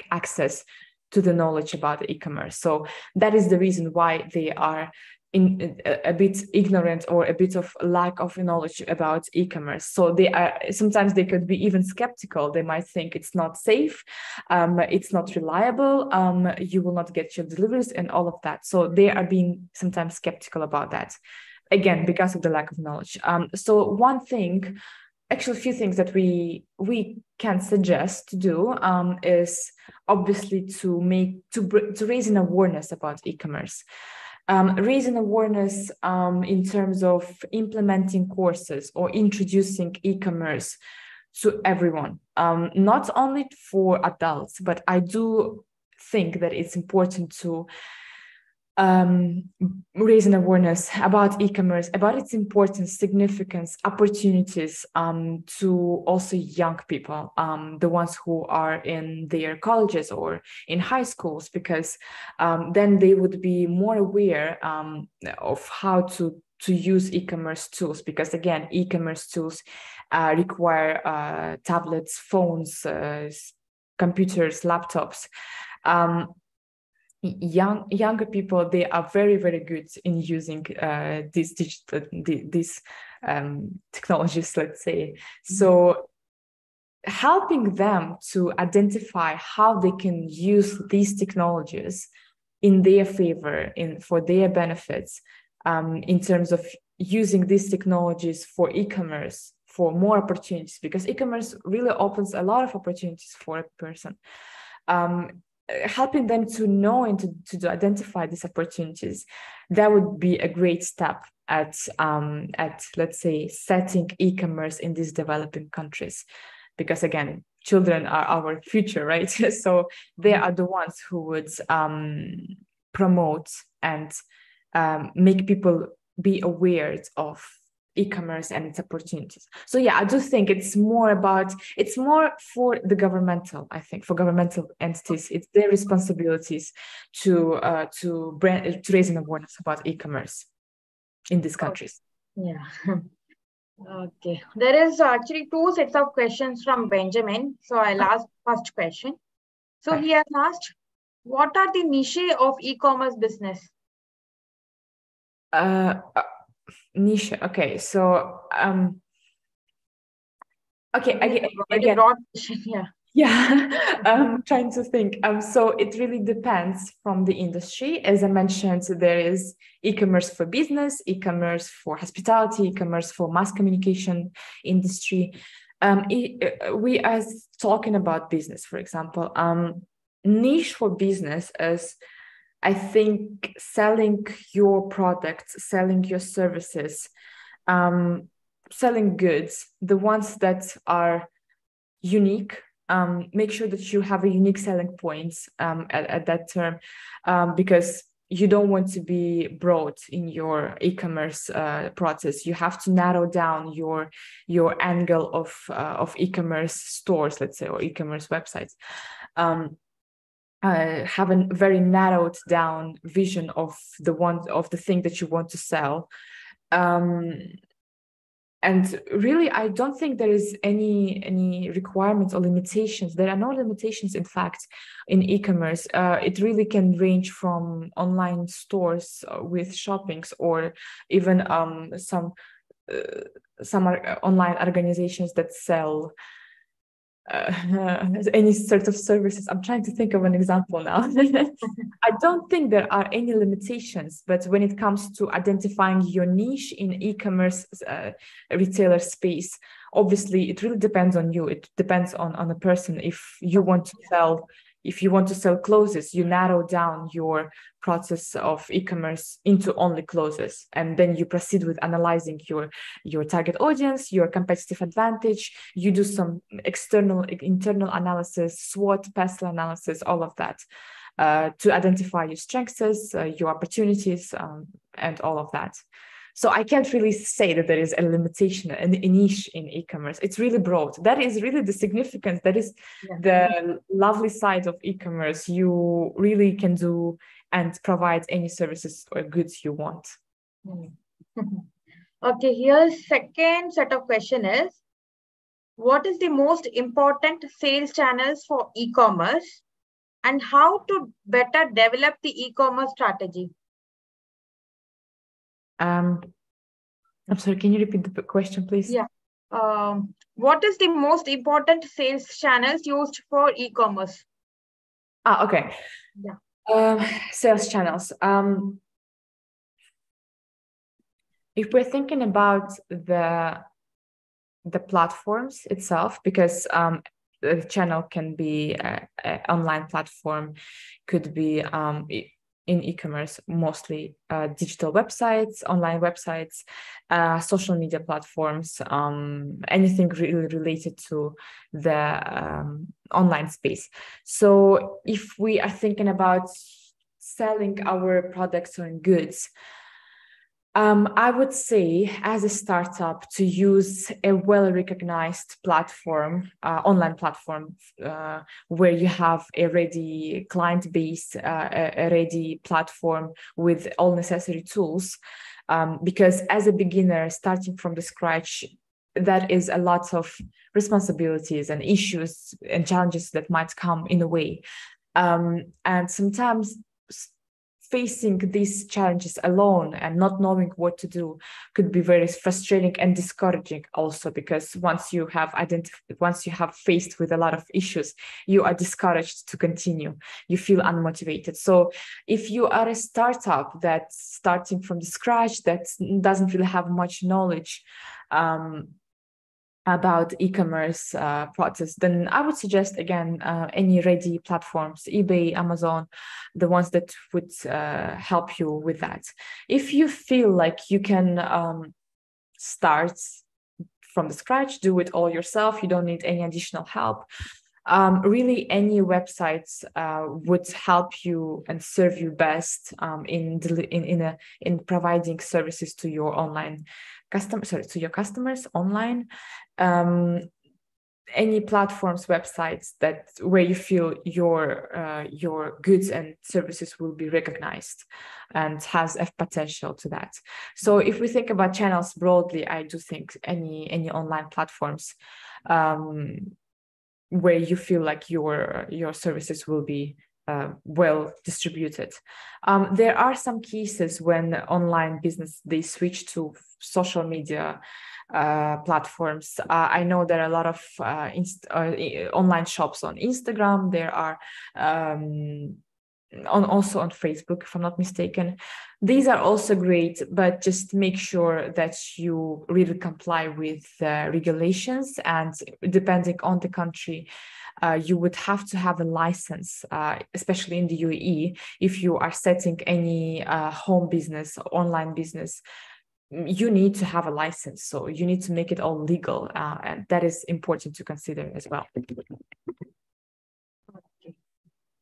access to the knowledge about e-commerce. So that is the reason why they are a bit ignorant or a bit of lack of knowledge about e-commerce. So sometimes they could be even skeptical. They might think it's not safe, it's not reliable, you will not get your deliveries and all of that. So they are being sometimes skeptical about that, again, because of the lack of knowledge. So one thing, actually a few things that we can suggest to do is obviously to raise an awareness about e-commerce. Raising awareness in terms of implementing courses or introducing e-commerce to everyone, not only for adults, but I do think that it's important to raise an awareness about e-commerce, about its importance, significance, opportunities to also young people, the ones who are in their colleges or in high schools, because then they would be more aware of how to use e-commerce tools, because again, e-commerce tools require tablets, phones, computers, laptops. Younger people, they are very, very good in using these technologies, let's say. So helping them to identify how they can use these technologies in their favor, for their benefits, in terms of using these technologies for e-commerce, for more opportunities, because e-commerce really opens a lot of opportunities for a person. Helping them to know and to identify these opportunities, that would be a great step at let's say setting e-commerce in these developing countries, because again, children are our future, right? So they are the ones who would promote and make people be aware of e-commerce and its opportunities. So yeah, I do think it's more for the governmental, I think, for governmental entities, it's their responsibilities to raise an awareness about e-commerce in these countries. Yeah. Okay. There is actually two sets of questions from Benjamin. So I'll ask first question. So he has asked, what are the niche of e-commerce business? Niche. Okay, so again, broad question, yeah. Yeah, I'm trying to think. So it really depends from the industry. As I mentioned, there is e-commerce for business, e-commerce for hospitality, e-commerce for mass communication industry. We are talking about business, for example. Niche for business is, I think, selling your products, selling your services, selling goods, the ones that are unique. Make sure that you have a unique selling points at that term, because you don't want to be broad in your e-commerce process. You have to narrow down your angle of e-commerce stores, let's say, or e-commerce websites. Have a very narrowed down vision of the thing that you want to sell. And really, I don't think there is any requirements or limitations. There are no limitations, in fact, in e-commerce. It really can range from online stores with shoppings, or even some online organizations that sell any sort of services. I'm trying to think of an example now. I don't think there are any limitations, but when it comes to identifying your niche in e-commerce retailer space, obviously it really depends on you. It depends on a person. If you want to sell clothes, you narrow down your process of e-commerce into only clothes, and then you proceed with analyzing your target audience, your competitive advantage. You do some internal analysis, SWOT, PESTEL analysis, all of that, to identify your strengths, your opportunities, and all of that. So I can't really say that there is a limitation, a niche in e-commerce. It's really broad. That is really the significance. That is the lovely side of e-commerce. You really can do and provide any services or goods you want. Okay, here's second set of question is, what is the most important sales channels for e-commerce, and how to better develop the e-commerce strategy? I'm sorry, can you repeat the question, please? Yeah. What is the most important sales channels used for e-commerce? Okay. Yeah. Sales channels. If we're thinking about the platforms itself, because the channel can be an online platform, could be in e-commerce, mostly digital websites, online websites, social media platforms, anything really related to the online space. So if we are thinking about selling our products or goods, I would say, as a startup, to use a well-recognized platform, online platform, where you have a ready client base, a ready platform with all necessary tools. Because as a beginner, starting from the scratch, that is a lot of responsibilities and issues and challenges that might come in a way. And sometimes facing these challenges alone and not knowing what to do could be very frustrating and discouraging also, because once you have faced with a lot of issues, you are discouraged to continue. You feel unmotivated. So if you are a startup that's starting from the scratch, that doesn't really have much knowledge about e-commerce process, then I would suggest, again, any ready platforms, eBay, Amazon, the ones that would help you with that. If you feel like you can start from the scratch, do it all yourself, you don't need any additional help, really any websites would help you and serve you best in providing services to your customers online. Any platforms, websites where you feel your goods and services will be recognized and has a potential to that. So if we think about channels broadly, I do think any online platforms where you feel like your services will be well distributed. There are some cases when online business, they switch to social media platforms. I know there are a lot of online shops on Instagram. There are also on Facebook, if I'm not mistaken. These are also great, but just make sure that you really comply with regulations, and depending on the country, you would have to have a license, especially in the UAE, if you are setting any home business, online business. You need to have a license, so you need to make it all legal, and that is important to consider as well.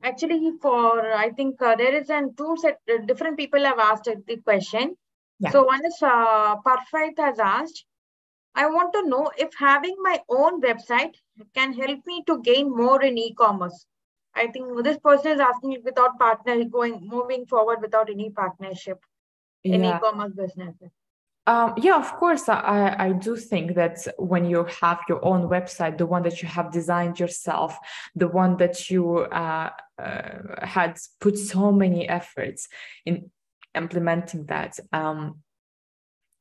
Actually, I think there is two set, different people have asked the question. Yeah. So one is Perfect has asked, I want to know if having my own website can help me to gain more in e-commerce. I think this person is asking it without moving forward without any partnership in e-commerce business. Yeah, of course. I do think that when you have your own website, the one that you have designed yourself, the one that you had put so many efforts in implementing that,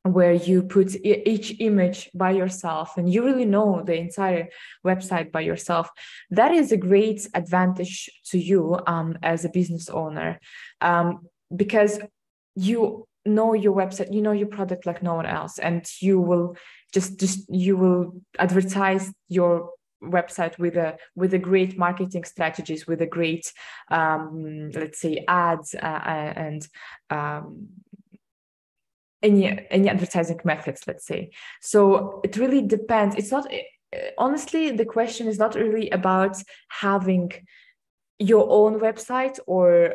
where you put each image by yourself and you really know the entire website by yourself, that is a great advantage to you as a business owner, because you know your website, you know your product like no one else, and you will you will advertise your website with a great marketing strategies, with a great let's say ads and any advertising methods, let's say. So it really depends. It's not, honestly, the question is not really about having your own website or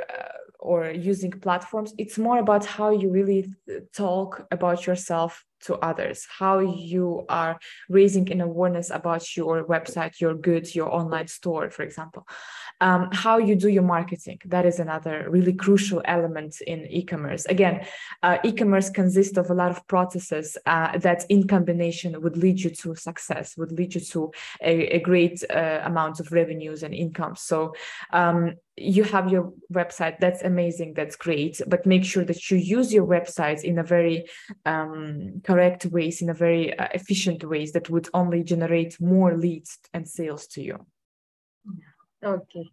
using platforms. It's more about how you really talk about yourself to others, how you are raising an awareness about your website, your goods, your online store, for example. How you do your marketing, that is another really crucial element in e-commerce. Again, e-commerce consists of a lot of processes that in combination would lead you to success, would lead you to a great amount of revenues and income. So you have your website, that's amazing, that's great, but make sure that you use your website in a very correct ways, in a very efficient ways that would only generate more leads and sales to you. Okay.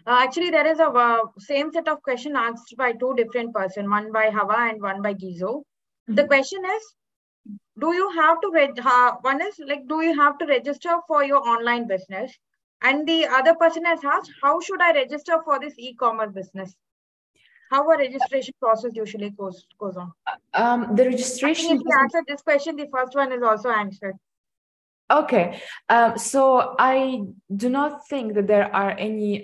Actually, there is a same set of question asked by two different persons, one by Hava and one by Gizo. The question is, do you have to one is like, do you have to register for your online business? And the other person has asked, how should I register for this e-commerce business? How a registration process usually goes on? The registration. I think if you answer this question, the first one is also answered. Okay, so I do not think that there are any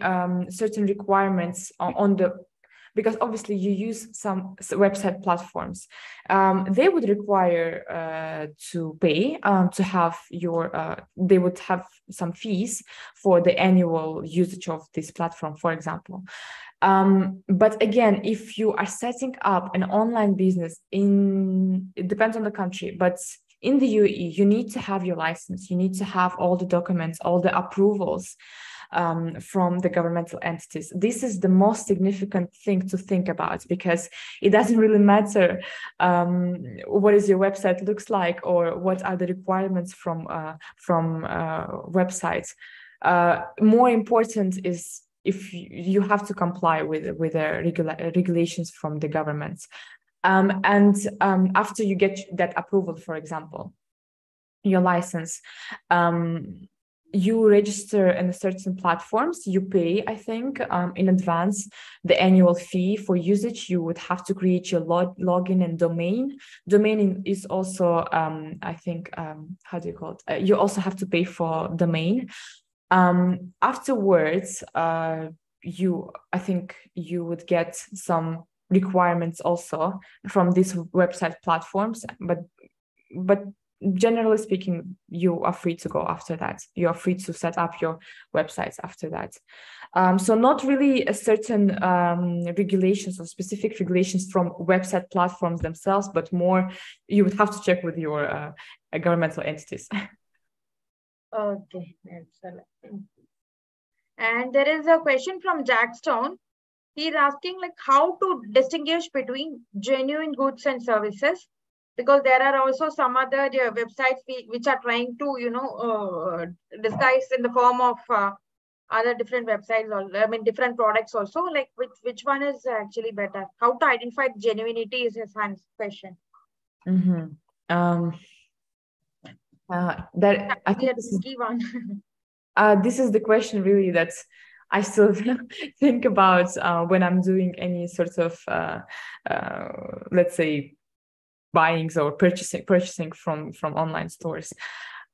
certain requirements on the, because obviously you use some website platforms. They would require to pay to have your, they would have some fees for the annual usage of this platform, for example. But again, if you are setting up an online business it depends on the country, but in the UAE, you need to have your license. You need to have all the documents, all the approvals from the governmental entities. This is the most significant thing to think about, because it doesn't really matter what is your website looks like or what are the requirements from websites. More important is if you have to comply with the regulations from the governments. After you get that approval, for example, your license, you register in certain platforms, you pay, I think, in advance the annual fee for usage. You would have to create your login and domain. Domain is also, I think, how do you call it? You also have to pay for domain. Afterwards, I think you would get some requirements also from these website platforms, but generally speaking, you are free to go after that. You are free to set up your websites after that. So not really a certain regulations or specific regulations from website platforms themselves, but more you would have to check with your governmental entities. Okay, excellent. And there is a question from Jackstone. He's asking like how to distinguish between genuine goods and services because there are also some other websites which are trying to, disguise in the form of other different websites, or I mean different products also. Like which one is actually better? How to identify genuinity is his question. Mm-hmm. That I think this is key one. This is the question really that I still think about when I'm doing any sort of, let's say, buyings or purchasing from online stores.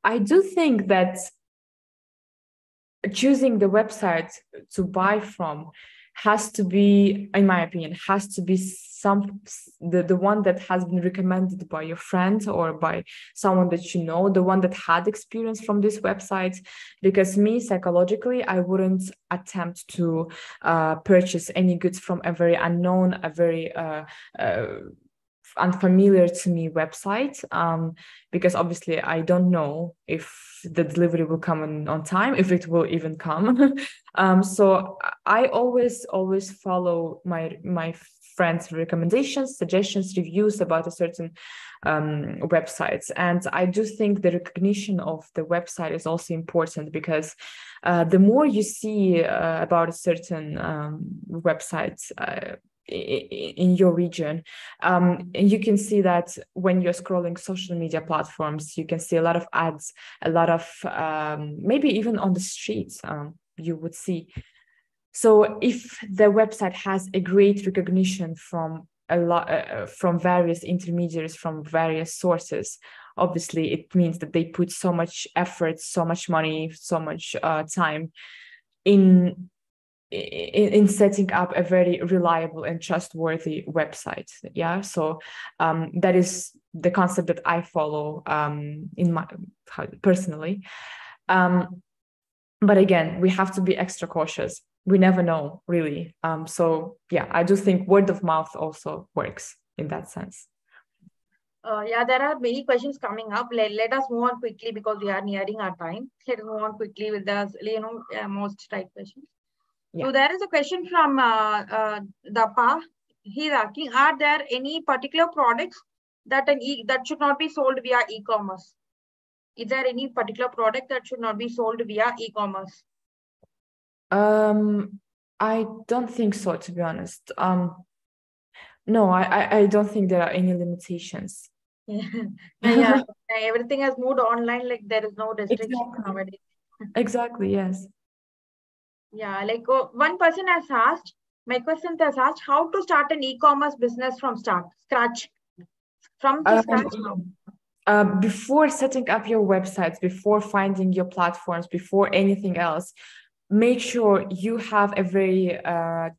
I do think that choosing the website to buy from has to be, in my opinion, has to be the one that has been recommended by your friend or by someone that you know, the one that had experience from this website. Because me, psychologically, I wouldn't attempt to purchase any goods from a very unknown, a very unfamiliar to me website, because obviously I don't know if the delivery will come on time, if it will even come. So I always follow my friends' recommendations, suggestions, reviews about a certain websites. And I do think the recognition of the website is also important, because the more you see about a certain website in your region, you can see that when you're scrolling social media platforms, you can see a lot of ads, a lot of maybe even on the streets, you would see. So if the website has a great recognition from a lot from various intermediaries, from various sources, obviously it means that they put so much effort, so much money, so much time in setting up a very reliable and trustworthy website. Yeah, so that is the concept that I follow in my personally. But again, we have to be extra cautious. We never know, really. So yeah, I do think word of mouth also works in that sense. Yeah, there are many questions coming up. Let us move on quickly because we are nearing our time. Let us move on quickly with the most right questions. Yeah. So there is a question from Dapa. He's asking, are there any particular products that that should not be sold via e-commerce? Is there any particular product that should not be sold via e-commerce? I don't think so, to be honest. No, I don't think there are any limitations. Yeah, everything has moved online. Like there is no restriction nowadays. Exactly. Yes. Yeah, like one person has asked, my question has asked, how to start an e-commerce business from scratch? From the scratch now. Before setting up your websites, before finding your platforms, before anything else, make sure you have a very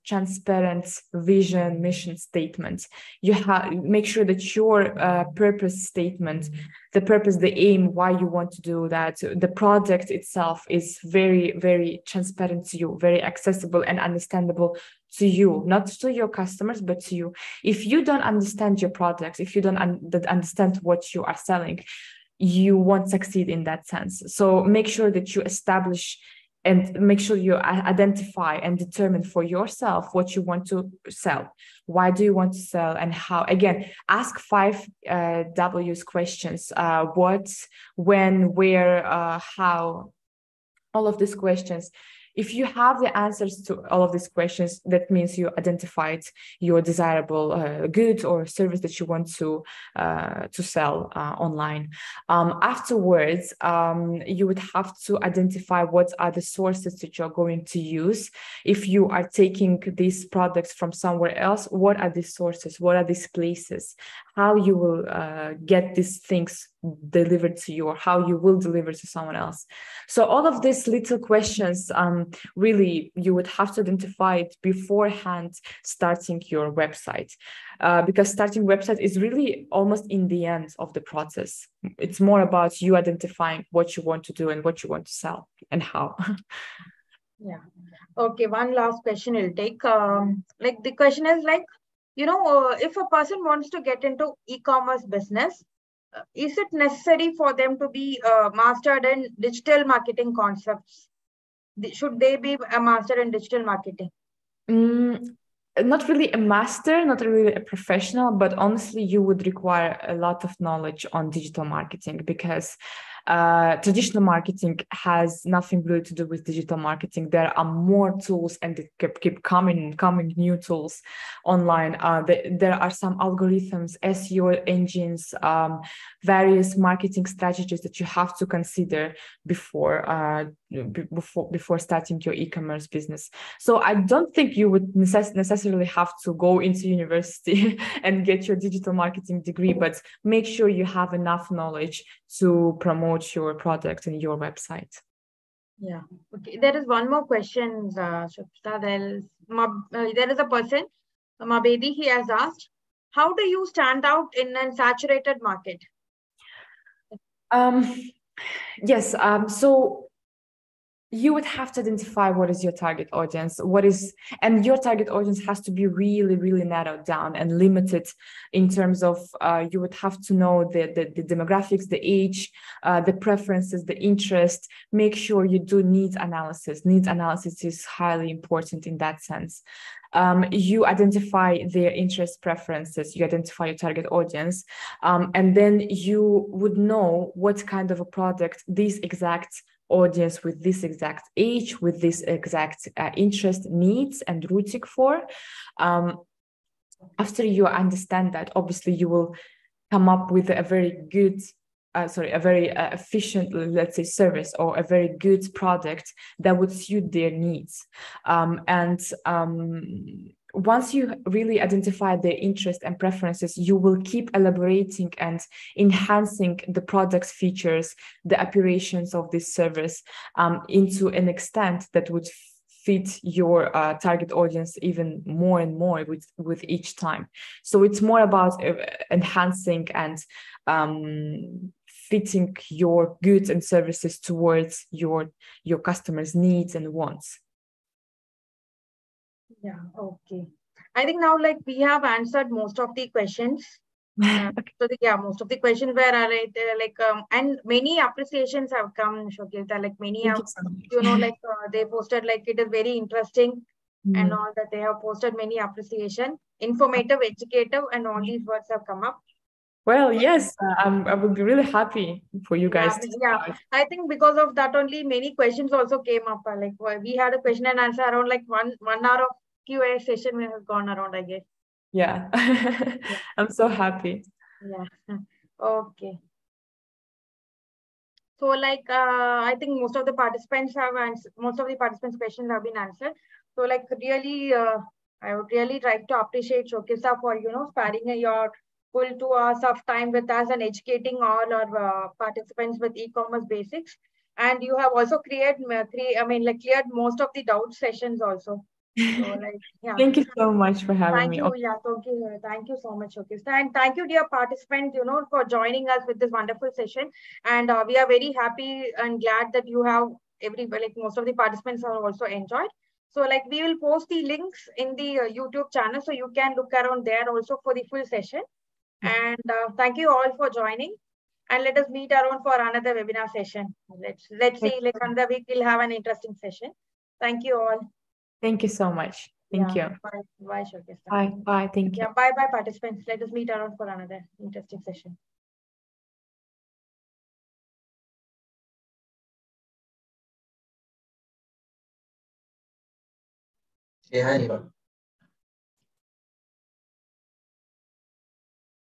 transparent vision, mission statement. You make sure that your purpose statement, the purpose, the aim, why you want to do that, the project itself is very, very transparent to you, very accessible and understandable to you, not to your customers, but to you. If you don't understand your products, if you don't understand what you are selling, you won't succeed in that sense. So make sure that you establish and make sure you identify and determine for yourself what you want to sell. Why do you want to sell and how? Again, ask 5 W's questions. What, when, where, how, all of these questions. If you have the answers to all of these questions, that means you identified your desirable good or service that you want to sell online. Afterwards, you would have to identify what are the sources that you're going to use. If you are taking these products from somewhere else, what are these sources? What are these places? How you will get these things delivered to you, or how you will deliver to someone else. So all of these little questions, really, you would have to identify it beforehand starting your website, because starting website is really almost in the end of the process. It's more about you identifying what you want to do and what you want to sell and how. Yeah. Okay, one last question we'll take. Like the question is like, if a person wants to get into e-commerce business, is it necessary for them to be mastered in digital marketing concepts? Should they be a master in digital marketing? not really a master, not really a professional, but honestly, you would require a lot of knowledge on digital marketing because traditional marketing has nothing really to do with digital marketing. There are more tools and they keep coming new tools online. There are some algorithms, SEO engines, various marketing strategies that you have to consider before starting your e-commerce business. So I don't think you would necessarily have to go into university and get your digital marketing degree, but make sure you have enough knowledge to promote your product and your website. Yeah. Okay. There is one more question, Shupta. There is a person, Mabedi, he has asked, how do you stand out in a saturated market? Yes. So you would have to identify what is your target audience, and your target audience has to be really, really narrowed down and limited in terms of you would have to know the demographics, the age, the preferences, the interest. Make sure you do needs analysis. Needs analysis is highly important in that sense. You identify their interest preferences, you identify your target audience, and then you would know what kind of a product this exact audience with this exact age, with this exact interest needs and rooting for. After you understand that, obviously you will come up with a very good a very efficient, let's say, service or a very good product that would suit their needs. Once you really identify their interest and preferences, you will keep elaborating and enhancing the product's features, the operations of this service into an extent that would fit your target audience even more and more with each time. So it's more about enhancing and fitting your goods and services towards your customers' needs and wants. Yeah, okay. I think now we have answered most of the questions. So most of the questions were and many appreciations have come, Shokita. Many have, they posted it is very interesting and all that. They have posted many appreciation, informative, educative, and all these words have come up. Well, yes, I would be really happy for you guys. I think because of that only many questions also came up. We had a question and answer around 1 hour of QA session we have gone around, I guess. Yeah. I'm so happy. Yeah. Okay. So I think most of the participants questions have been answered. So really, I would really like to appreciate Shokisa for, sparing your full 2 hours of time with us and educating all our participants with e-commerce basics. And you have also cleared most of the doubt sessions also. So Thank you so much for having me. Thank you so much, Shokisa. And thank you, dear participants, for joining us with this wonderful session. And we are very happy and glad that you have most of the participants are also enjoyed. So we will post the links in the YouTube channel, so you can look around there also for the full session. And thank you all for joining. And let us meet around for another webinar session. Let's see, another week we'll have an interesting session. Thank you all. Thank you so much. Thank you. Bye, Shokisa. Bye. Thank you. Bye, participants. Let us meet around for another interesting session. Hey, hi.